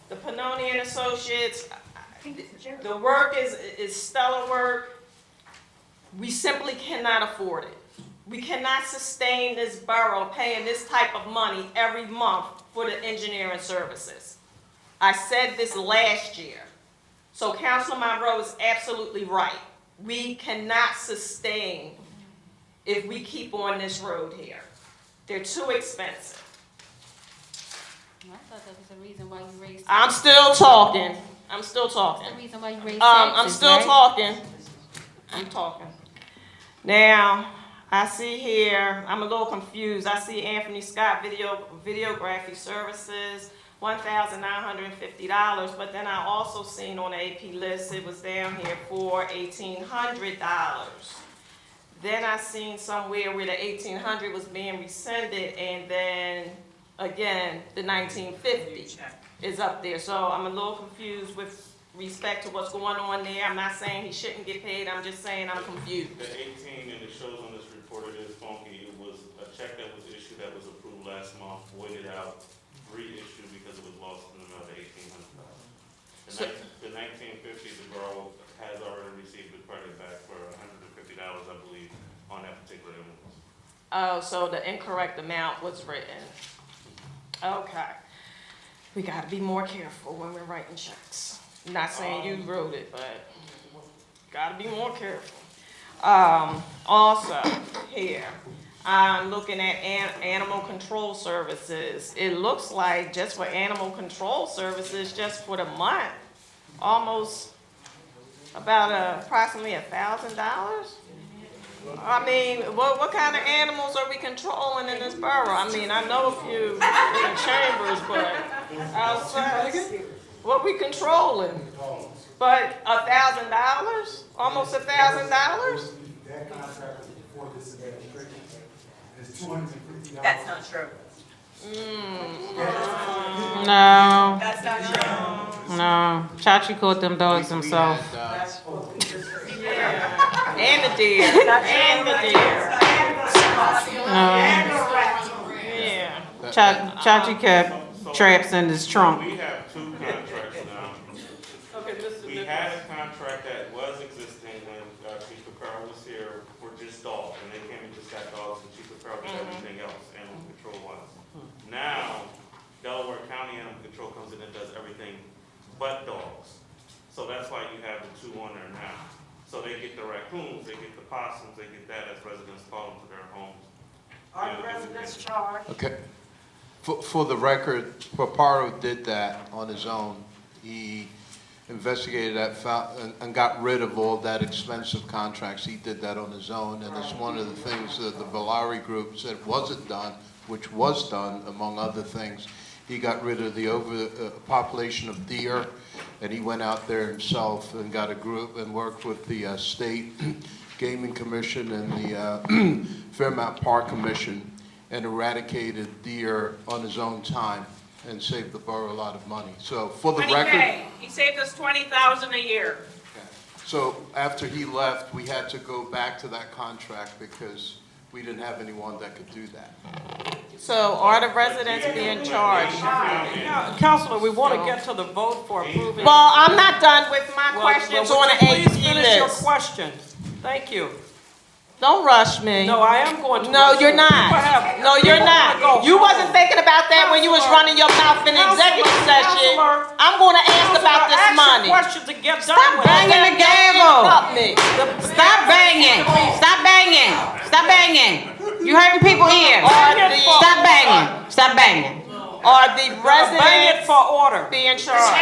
the Pannoni and Associates, the work is stellar work. We simply cannot afford it. We cannot sustain this borough paying this type of money every month for the engineering services. I said this last year. So Councilor Monroe is absolutely right. We cannot sustain if we keep on this road here. They're too expensive. I thought that was the reason why you raised. I'm still talking. That's the reason why you raised I'm taxes, still right? talking. I'm talking. Now, I see here, I'm a little confused. I see Anthony Scott videography services, $1,950, but then I also seen on the AP list, it was down here for $1,800. Then I seen somewhere where the $1,800 was being rescinded, and then again, the $1,950 is up there. So I'm a little confused with respect to what's going on there. I'm not saying he shouldn't get paid, I'm just saying I'm confused. The 18, and it shows on this report, it is funky. It was a check that was issued that was approved last month, voided out, reissued because it was lost in another $1,800. The 1950, the borough has already received the credit back for $150, I believe, on that particular invoice. Oh, so the incorrect amount was written. Okay. We gotta be more careful when we're writing checks. Not saying you wrote it, but gotta be more careful. Also, here, I'm looking at animal control services. It looks like just for animal control services, just for the month, almost about approximately $1,000. I mean, what kind of animals are we controlling in this borough? I mean, I know a few in the chambers, but outside, what we controlling? But $1,000? Almost $1,000? That contract was before this administration. It's $250. That's not true. No, That's not true. no. Chachi caught them dogs himself. And the deer. And the deer. No. Yeah. Chachi kept traps in his trunk. We have two contracts now. Okay, We had a contract that was existing when Chief Carl was here for just dogs, and they came and just got dogs, and Chief Carl did everything else, animal control wise. Now, Delaware County Animal Control comes in and does everything but dogs. So that's why you have the two on there now. So they get the raccoons, they get the possums, they get that as residents call them to their homes. Are the residents charged? Okay. For the record, Paparo did that on his own. He investigated that and got rid of all that expensive contracts. He did that on his own, and it's one of the things that the Valari Group said wasn't done, which was done, among other things. He got rid of the overpopulation of deer, and he went out there himself and got a group and worked with the State Gaming Commission and the Fairmount Park Commission and eradicated deer on his own time and saved the borough a lot of money. So for the record, He saved us $20,000 a year. so after he left, we had to go back to that contract because we didn't have anyone that could do that. So are the residents being charged? Counselor, we want to get to the vote for approving. Well, I'm not done with my questions Well, on would the you AP please finish your list. questions. Thank you. Don't rush me. No, I am going to. No, rush you're you. not. People have- No, you're people wanna go not. You home. wasn't thinking about that when you was running your mouth in executive session. I'm gonna ask about this money. Questions to get done Stop with. banging the gavel. Stop banging. Stop banging. Stop banging. You hurting people here. Stop banging. Stop banging. Are the Bang it residents for order. being charged?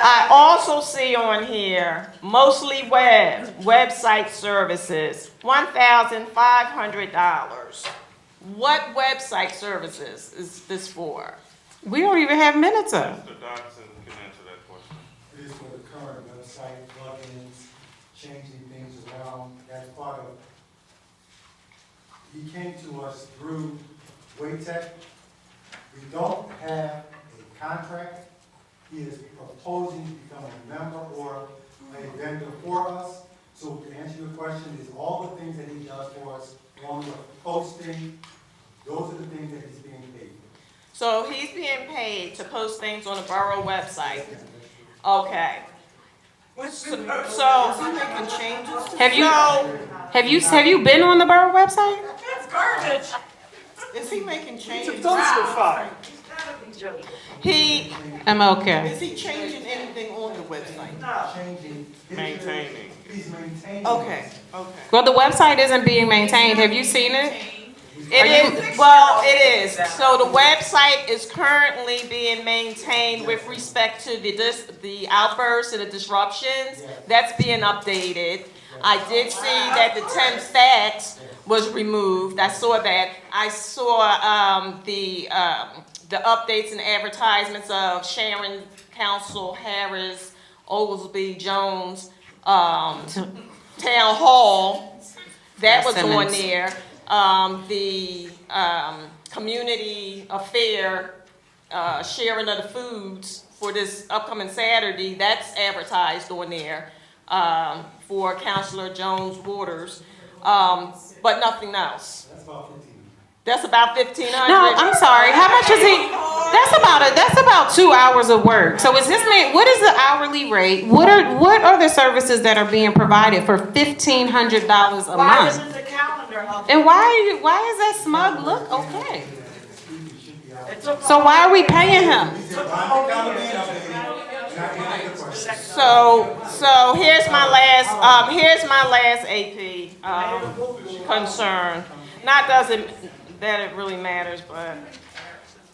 I also see on here, mostly website services, $1,500. What website services is this for? We don't even have minutes up. Mr. Dodson can answer that question. It is for the current website, plugins, changing things around, that's part of. He came to us through Waytech. We don't have a contract. He is proposing to become a member or a vendor for us. So to answer your question, is all the things that he does for us, along with posting, those are the things that he's being paid for. So he's being paid to post things on the borough website. Okay. So, Making changes. Have you been on the borough website? Is he making changes? I'm okay. Is he changing anything on the website? Maintaining. He's maintaining. Okay, okay. Well, the website isn't being maintained. Have you seen it? it is, well, it is. So the website is currently being maintained with respect to the outbursts and the disruptions. That's being updated. I did see that the 10 facts was removed. I saw that. I saw the updates and advertisements of Sharon, Council, Harris, Oglesby, Jones, Town Hall. That was on Simmons. there. The community affair, sharing of the foods for this upcoming Saturday, that's advertised on there for Councilor Jones Waters, but nothing else. That's about 15. That's about 1,500. No, I'm sorry. How much is he? That's about 2 hours of work. So is this man? What is the hourly rate? What are the services that are being provided for $1,500 a month? And why is that smug look okay? So why are we paying him? So here's my last AP concern. Not that it really matters, but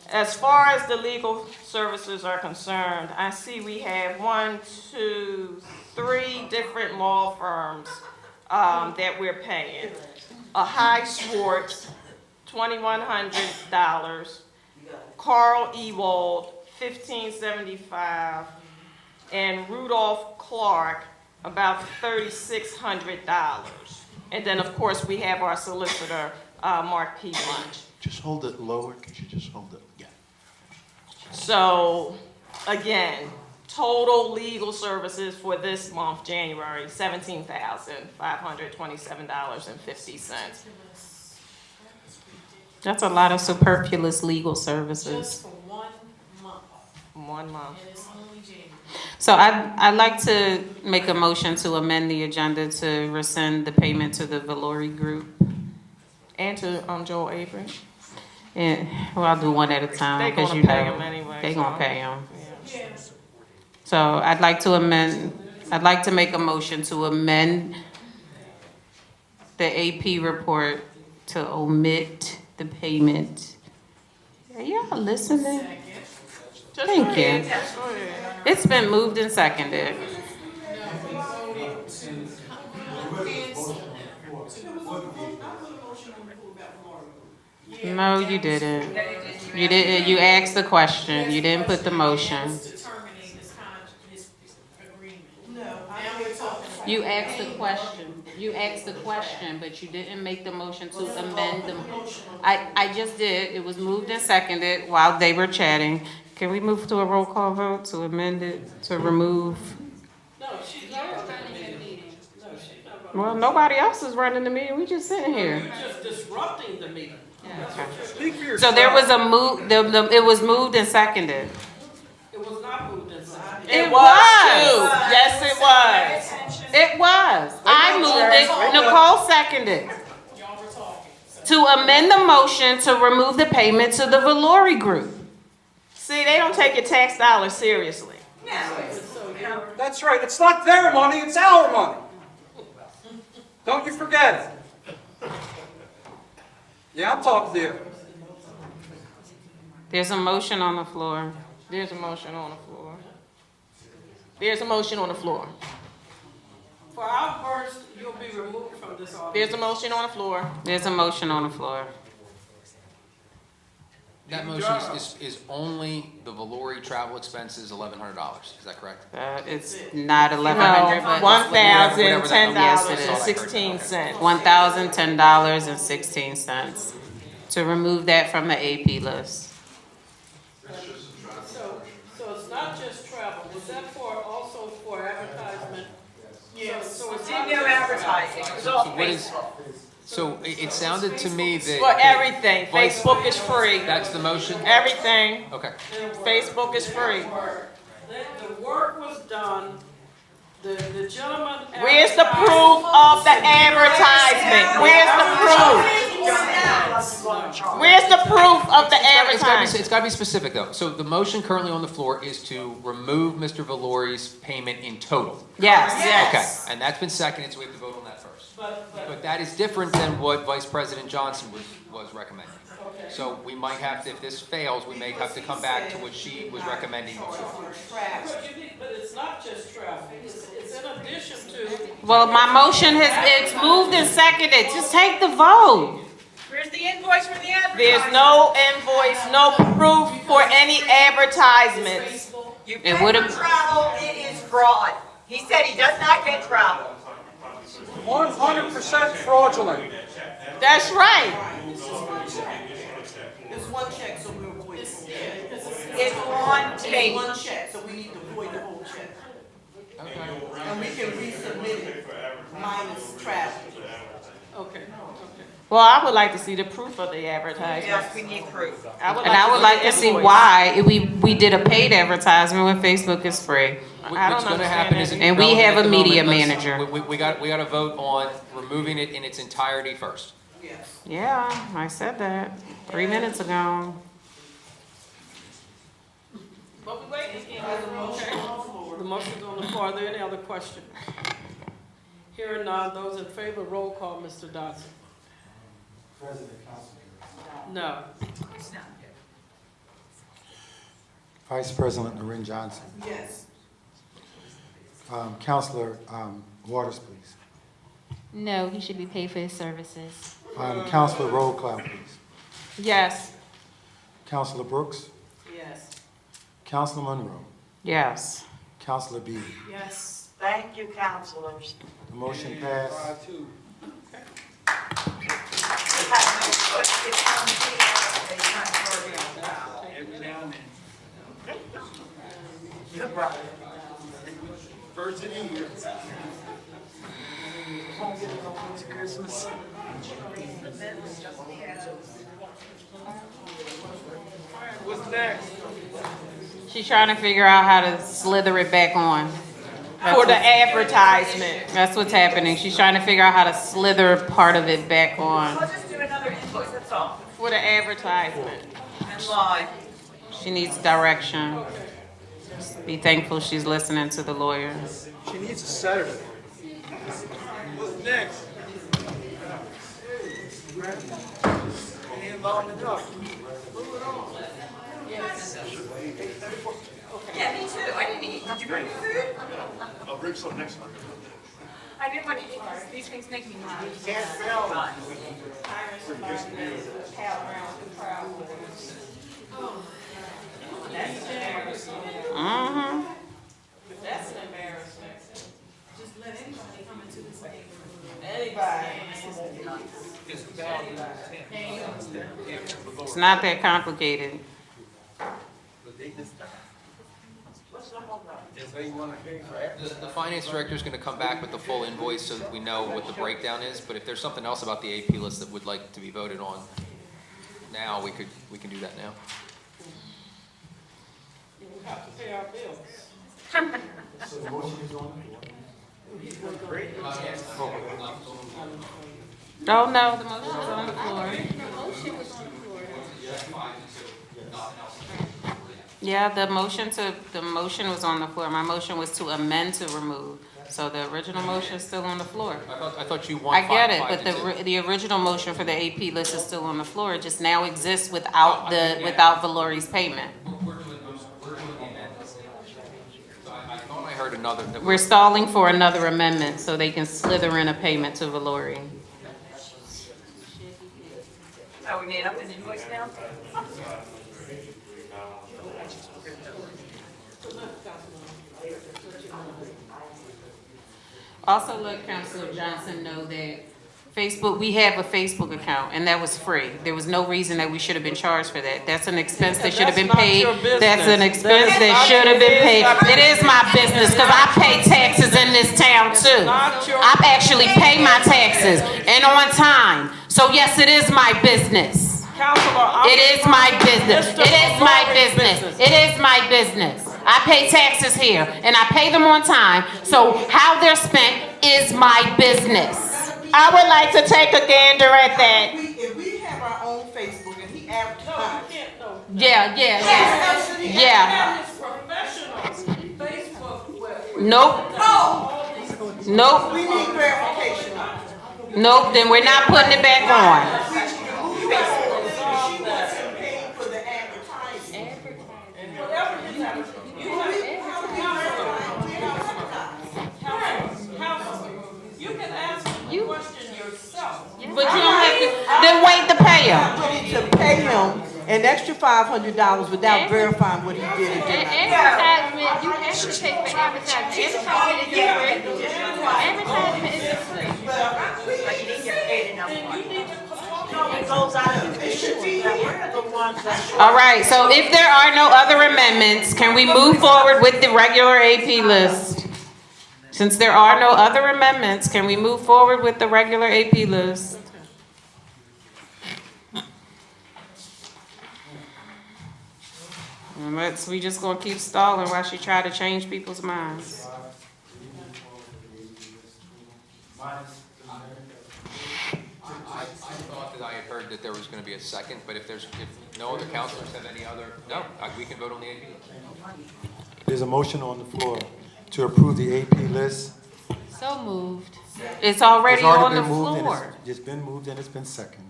as far as the legal services are concerned, I see we have 1, 2, 3 different law firms that we're paying. High Schwartz, $2,100. Carl Ewald, $1,575. And Rudolph Clark, about $3,600. And then, of course, we have our solicitor, Mark P. Bunch. Just hold it lower. Could you just hold it? Yeah. So, again, total legal services for this month, January, $17,527.50. That's a lot of superfluous legal services. For 1 month. 1 month. So I'd like to make a motion to amend the agenda to rescind the payment to the Valori Group. And to Joel Avery. Yeah, well, I'll do one at a time They're because gonna you pay know him anyway, they so- gonna pay him. So I'd like to make a motion to amend the AP report to omit the payment. Are y'all listening? Thank you. It's been moved and seconded. No, you didn't. You didn't, you asked the question, you didn't put the motion. You asked the question, but you didn't make the motion to amend the. I just did, it was moved and seconded while they were chatting. Can we move to a roll call vote to amend it, to remove? No, she's not running the meeting. No, she's not running. Well, nobody else is running the meeting, we just sitting here. You're just disrupting the meeting. So there was a move, it was moved and seconded. It was not moved and seconded. It was. Yes, it was. It was. I moved it, Nicole seconded. To amend the motion to remove the payment to the Valori Group. See, they don't take your tax dollars seriously. That's right, it's not their money, it's our money. Don't you forget it. Yeah, I'm talking to you. There's a motion on the floor. There's a motion on the floor. There's a motion on the floor. For outbursts, you'll be removed from this audience. There's a motion on the floor. There's a motion on the floor. That motion is only the Valori travel expenses, $1,100. Is that correct? It's not 1,100, but. $1,010.16. $1,010.16 to remove that from the AP list. So it's not just travel. Was that also for advertisement? Yes. So it's not just advertising. So it sounded to me that. For everything. Vice- Facebook is free. That's the motion? Everything. Okay. Facebook is free. The work was done. The gentleman. Where's the proof of the advertisement? Where's the proof? Where's the proof of the advertisement? It's got to be specific, though. So the motion currently on the floor is to remove Mr. Valori's payment in total. Yes. Okay, and that's been seconded, so we have to vote on that first. But that is different than what Vice President Johnson was recommending. So we might have to, if this fails, we may have to come back to what she was recommending before. But it's not just travel. It's in addition to. Well, my motion it's moved and seconded. Just take the vote. Where's the invoice for the advertising? There's no invoice, no proof for any advertisements. You It pay would've- for travel, it is fraud. He said he does not get travel. 100% fraudulent. That's right. It's one check, so we'll avoid it. It's on tape. One check, so we need to avoid the whole check. And we can resubmit it minus travel. Okay. Well, I would like to see the proof of the advertisement. Yes, we need proof. And I would like to see why we did a paid advertisement when Facebook is free. What's going to happen is. And we have a media manager. We got to vote on removing it in its entirety first. Yeah, I said that 3 minutes ago. But we waiting. The motion's on the floor. Are there any other questions? Hearing none, those in favor, roll call, Mr. Dodson. President, Council. No. Vice President Noreen Johnson. Yes. Councilor Waters, please. No, he should be paid for his services. Councilor Rollcloud, please. Yes. Councilor Brooks. Yes. Councilor Monroe. Yes. Councilor Beatty. Yes. Thank you, counselors. The motion passed. First of the year. Christmas. What's next? She's trying to figure out how to slither it back on. For the advertisement. That's what's happening. She's trying to figure out how to slither part of it back on. I'll just do another invoice, that's all. For the advertisement. And lie. She needs direction. Just be thankful she's listening to the lawyer. She needs a Saturday. What's next? Any Yeah, me too. I didn't eat. Did you bring food? I'll bring some next time. I didn't want to eat because these things make me hungry. Mm-hmm. That's an embarrassment. Just let anybody come into this table. Anybody. It's not that complicated. The finance director is going to come back with the full invoice so that we know what the breakdown is, but if there's something else about the AP list that would like to be voted on now, we can do that now. We have to pay our bills. So the motion is on the floor. Oh, no, the motion is on the floor. Yeah, the motion was on the floor. My motion was to amend to remove. So the original motion is still on the floor. I thought you wanted I get it, five but to two. the original motion for the AP list is still on the floor. It just now exists without Valori's payment. We're doing the amendments. So I thought I heard another. that We're stalling for another amendment so they can slither in a payment to Valori. Oh, we made up an invoice now? Also let Councilor Johnson know that we have a Facebook account, and that was free. There was no reason that we should have been charged for that. That's an expense that should have been paid. That's an expense that should have been paid. It is my business, because I pay taxes in this town too. I actually pay my taxes, and on time. So yes, it is my business. It is my business. It is my business. It is my business. I pay taxes here, and I pay them on time, so how they're spent is my business. I would like to take a gander at that. If we have our own Facebook and he advertises. Yeah. Nope. We need verification. Nope, then we're not putting it back on. She wasn't paid for the advertising. You can ask the question yourself. But you don't have to, then wait to pay him. To pay him an extra $500 without verifying what he did and did not. Advertisement, you have to pay for advertisement. Advertisement is free. Advertisement is free. But you didn't get paid enough for it. All right, so if there are no other amendments, can we move forward with the regular AP list? Since there are no other amendments, can we move forward with the regular AP list? And we just gonna keep stalling while she try to change people's minds. I thought that I had heard that there was going to be a second, but if no other councilors have any other, we can vote on the AP. There's a motion on the floor to approve the AP list. So moved. It's already on the been moved and floor. It's been moved and it's been seconded.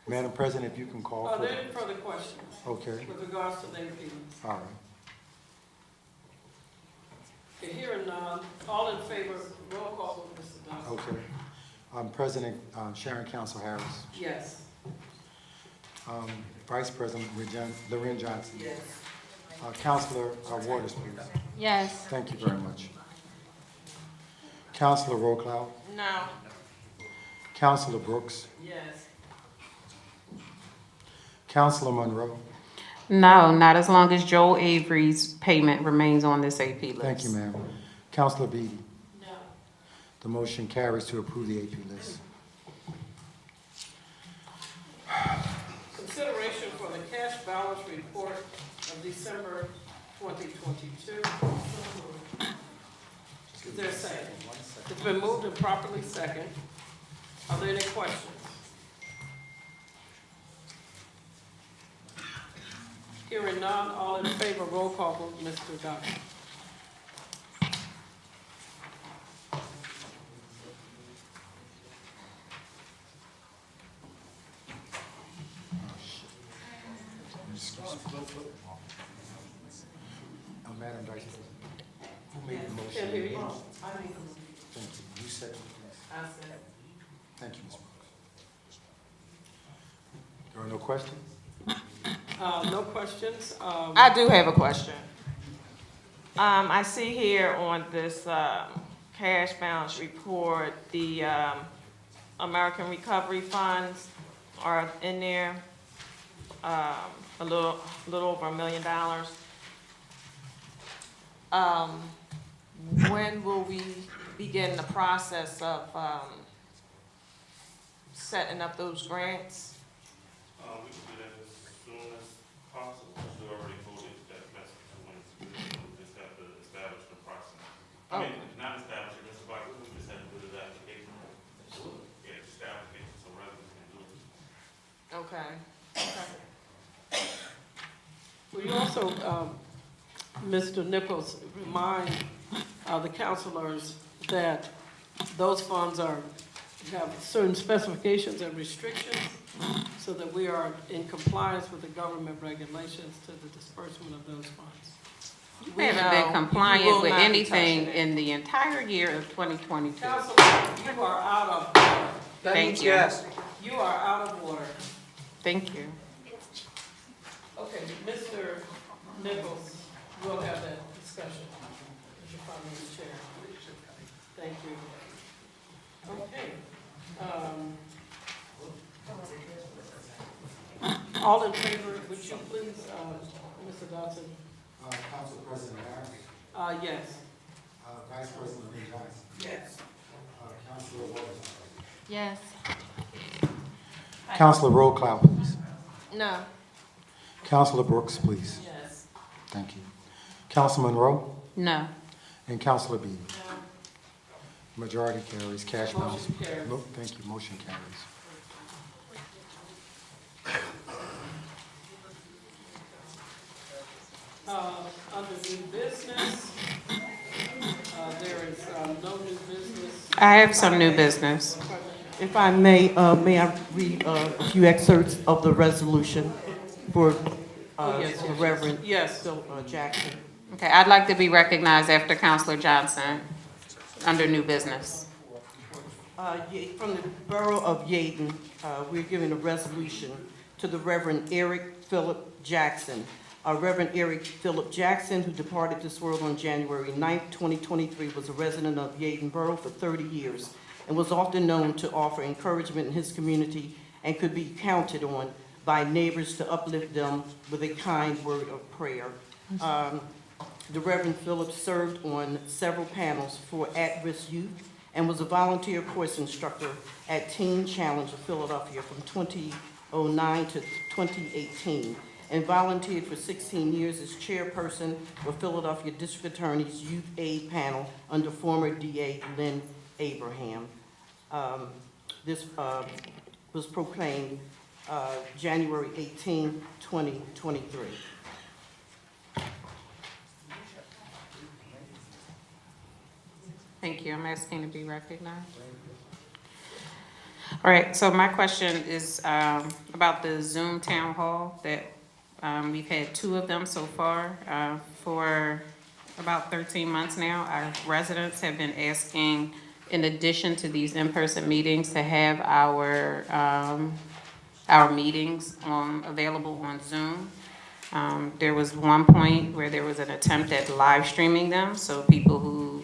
Madam President, if you can call Are for there it. any further questions Okay, with regards to the AP? all right. Okay, hearing none, all in favor, roll call, Mr. Johnson. Okay. President Sharon Council Harris. Yes. Vice President Lorraine Johnson. Yes. Councilor Waters, please. Yes. Thank you very much. Councilor Rowe-Cloud. No. Councilor Brooks. Yes. Councilor Monroe. No, not as long as Joel Avery's payment remains on this AP list. Thank you, ma'am. Councilor Beatty. No. The motion carries to approve the AP list. Consideration for the cash balance report of December 2022. Is there a second? It's been moved and properly second. Are there any questions? Hearing none, all in favor, roll call vote, Mr. Dodd. Madam Vice President, who made the motion? Can't hear you. Thank you. You said it, please. I said. Thank you, Ms. Brooks. There are no questions? No questions. I do have a question. I see here on this cash balance report, the American Recovery Funds are in there, a little over $1 million. When will we begin the process of setting up those grants? We can do that as soon as possible, because we already voted that that's when we just have to establish the process. I mean, not establish it, Mr. Barker, we just have to do the application. Yeah, just the application, so residents can do it. Okay. Will you also, Mr. Nichols, remind the councilors that those funds have certain specifications and restrictions so that we are in compliance with the government regulations to the disbursement of those funds. We haven't been compliant with anything in the entire year of 2022. Councilor, you are out of order. Thank you. Yes. You are out of order. Thank you. Okay, Mr. Nichols, we'll have that discussion as your parliamentary chair. Thank you. Okay. All in favor, would you please, Mr. Dodson? Council President Harris, Yes. Vice President Lee Johnson, Yes. Councilor Waters. Yes. Councilor Roll Cloud, please. No. Councilor Brooks, please. Yes. Thank you. Councilman Rowe No. and Councilor Beebe. Majority carries. Cash balance. Motion carries. No, thank you. Motion carries. Under new business, there is no new business. I have some new business. If I may I read a few excerpts of the resolution for Yes. Reverend Yes. Jackson? Okay, I'd like to be recognized after Counselor Johnson under new business. From the Borough of Yeadon, we're giving a resolution to the Reverend Eric Philip Jackson. Reverend Eric Philip Jackson, who departed this world on January 9th, 2023, was a resident of Yeadon Borough for 30 years and was often known to offer encouragement in his community and could be counted on by neighbors to uplift them with a kind word of prayer. The Reverend Philip served on several panels for at-risk youth and was a volunteer course instructor at Teen Challenge of Philadelphia from 2009 to 2018, and volunteered for 16 years as chairperson of Philadelphia District Attorney's Youth Aid Panel under former DA Lynn Abraham. This was proclaimed January 18, 2023. Thank you. I'm asking to be recognized. All right, so my question is about the Zoom town hall that we've had 2 of them so far for about 13 months now. Our residents have been asking, in addition to these in-person meetings, to have our meetings available on Zoom. There was one point where there was an attempt at live streaming them, so people who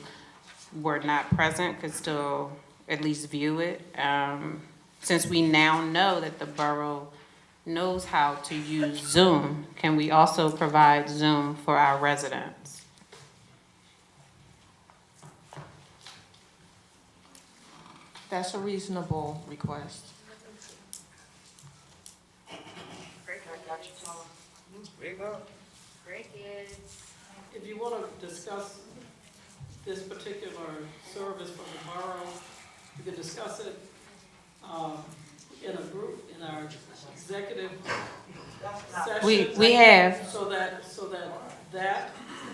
were not present could still at least view it. Since we now know that the borough knows how to use Zoom, can we also provide Zoom for our residents? That's a reasonable request. If you want to discuss this particular service for the borough, you can discuss it in a group, in our executive session. We have. So that that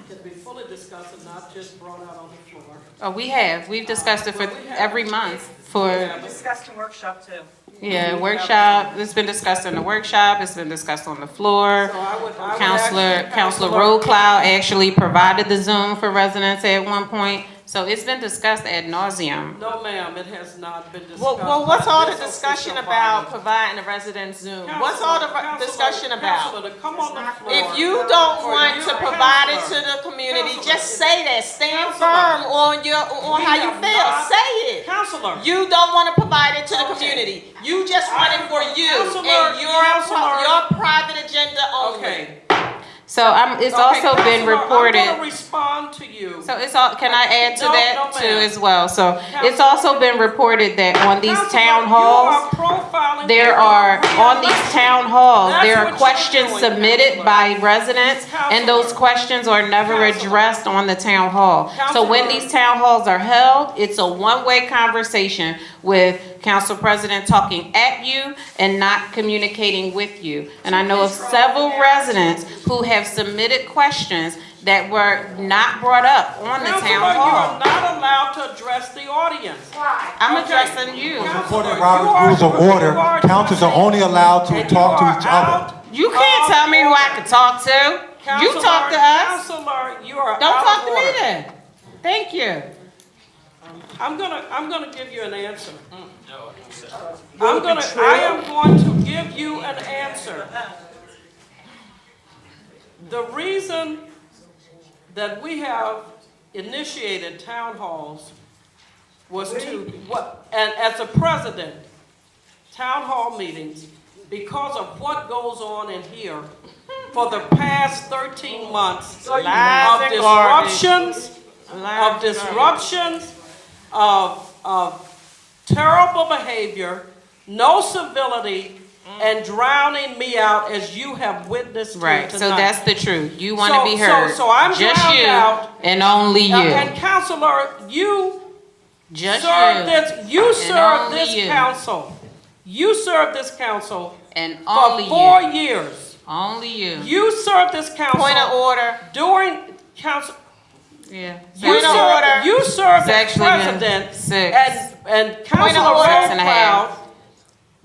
can be fully discussed and not just brought out on the floor. Oh, we've discussed it for every month for, Discussed in workshop too. yeah, workshop, it's been discussed in the workshop, it's been discussed on the floor. So I would Counselor Rollcloud actually provided the Zoom for residents at one point, so it's been discussed ad nauseum. No, ma'am, it has not been discussed. Well, what's all the by this discussion official about body. providing the residents Zoom? What's all the discussion about? Counselor, to come on the floor. If you don't for want you, to provide it to Counselor, the community, Counselor, just say that. Stand Counselor, firm on we how you have feel. not- Say it. Counselor. You don't want to provide it to the Okay. community. You just want it for you Counselor, and Counselor. your private agenda only. Okay. So it's Okay, also been Counselor, reported. I'm gonna respond to you. So it's all, can I add to No, that no, too ma'am. as well? So it's Counselor. also been reported that on these Counselor, town halls, you are profiling there people are, who on these re-elected. town halls, That's there what are you're questions doing, submitted Counselor. by residents, and those Counselor. questions are never Counselor. addressed on the town hall. So when Counselor. these town halls are held, it's a one-way conversation with Council President talking at you and not communicating with you. And I know of several residents who have submitted questions that were not brought up on the Counselor, town you hall. are not allowed to address the audience. I'm Okay. addressing you. According to you Robert's are- Rules of you Order, are councils are only allowed to And talk you to are each other. out You can't of tell me who I order. can talk to. You Counselor, talk to us. Counselor, you are Don't out talk of to me order. then. Thank you. I'm gonna give you an answer. I am going to give you an answer. The reason that we have initiated town halls was to, and as a president, town hall meetings, because of what goes on in here for the past 13 months of Lies and garbage. disruptions, of terrible behavior, no civility, and drowning me out as you have witnessed here Right, tonight. so that's the truth. You want So- to be heard. so I'm Just drowned you out. and only you. And Counselor, you Just served you. served only this you. council. You served this council And for only 4 you. years. Only you. You served this council. Point of order. During council. Yeah. Point of order. You served It's as actually been president, 6. and Councilor order. 6.5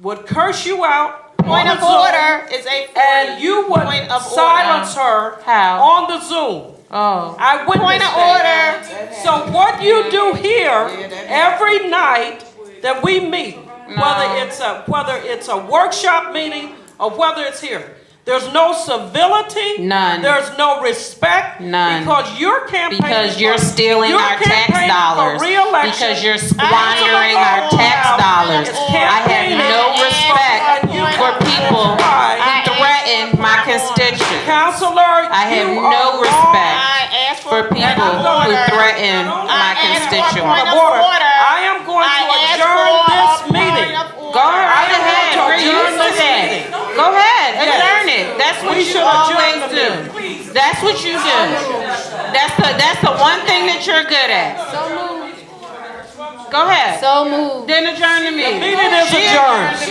would curse you out Point on of the Zoom, order is and you would Point of silence her How? on the Zoom. Oh. I witnessed Point of that. order. So what you do here every night that we meet, whether it's a workshop meeting or whether it's here, there's no civility. None. There's no respect. None. Because you're campaigning. Because you're stealing you're our tax campaigning dollars. For re-election. Because you're squandering our tax dollars. I have no respect for people who threaten my constituents. Counselor, I have you no are respect I asked for people who threaten my constituents. Point of order. I am going to adjourn this meeting. Go right ahead. We're used to that. Go ahead. Adjourn it. That's what We you should always adjourn the do. meeting. That's what you do. That's the one thing that you're good at. So moved. Go ahead. So moved. Then adjourn the meeting. Meeting is adjourned.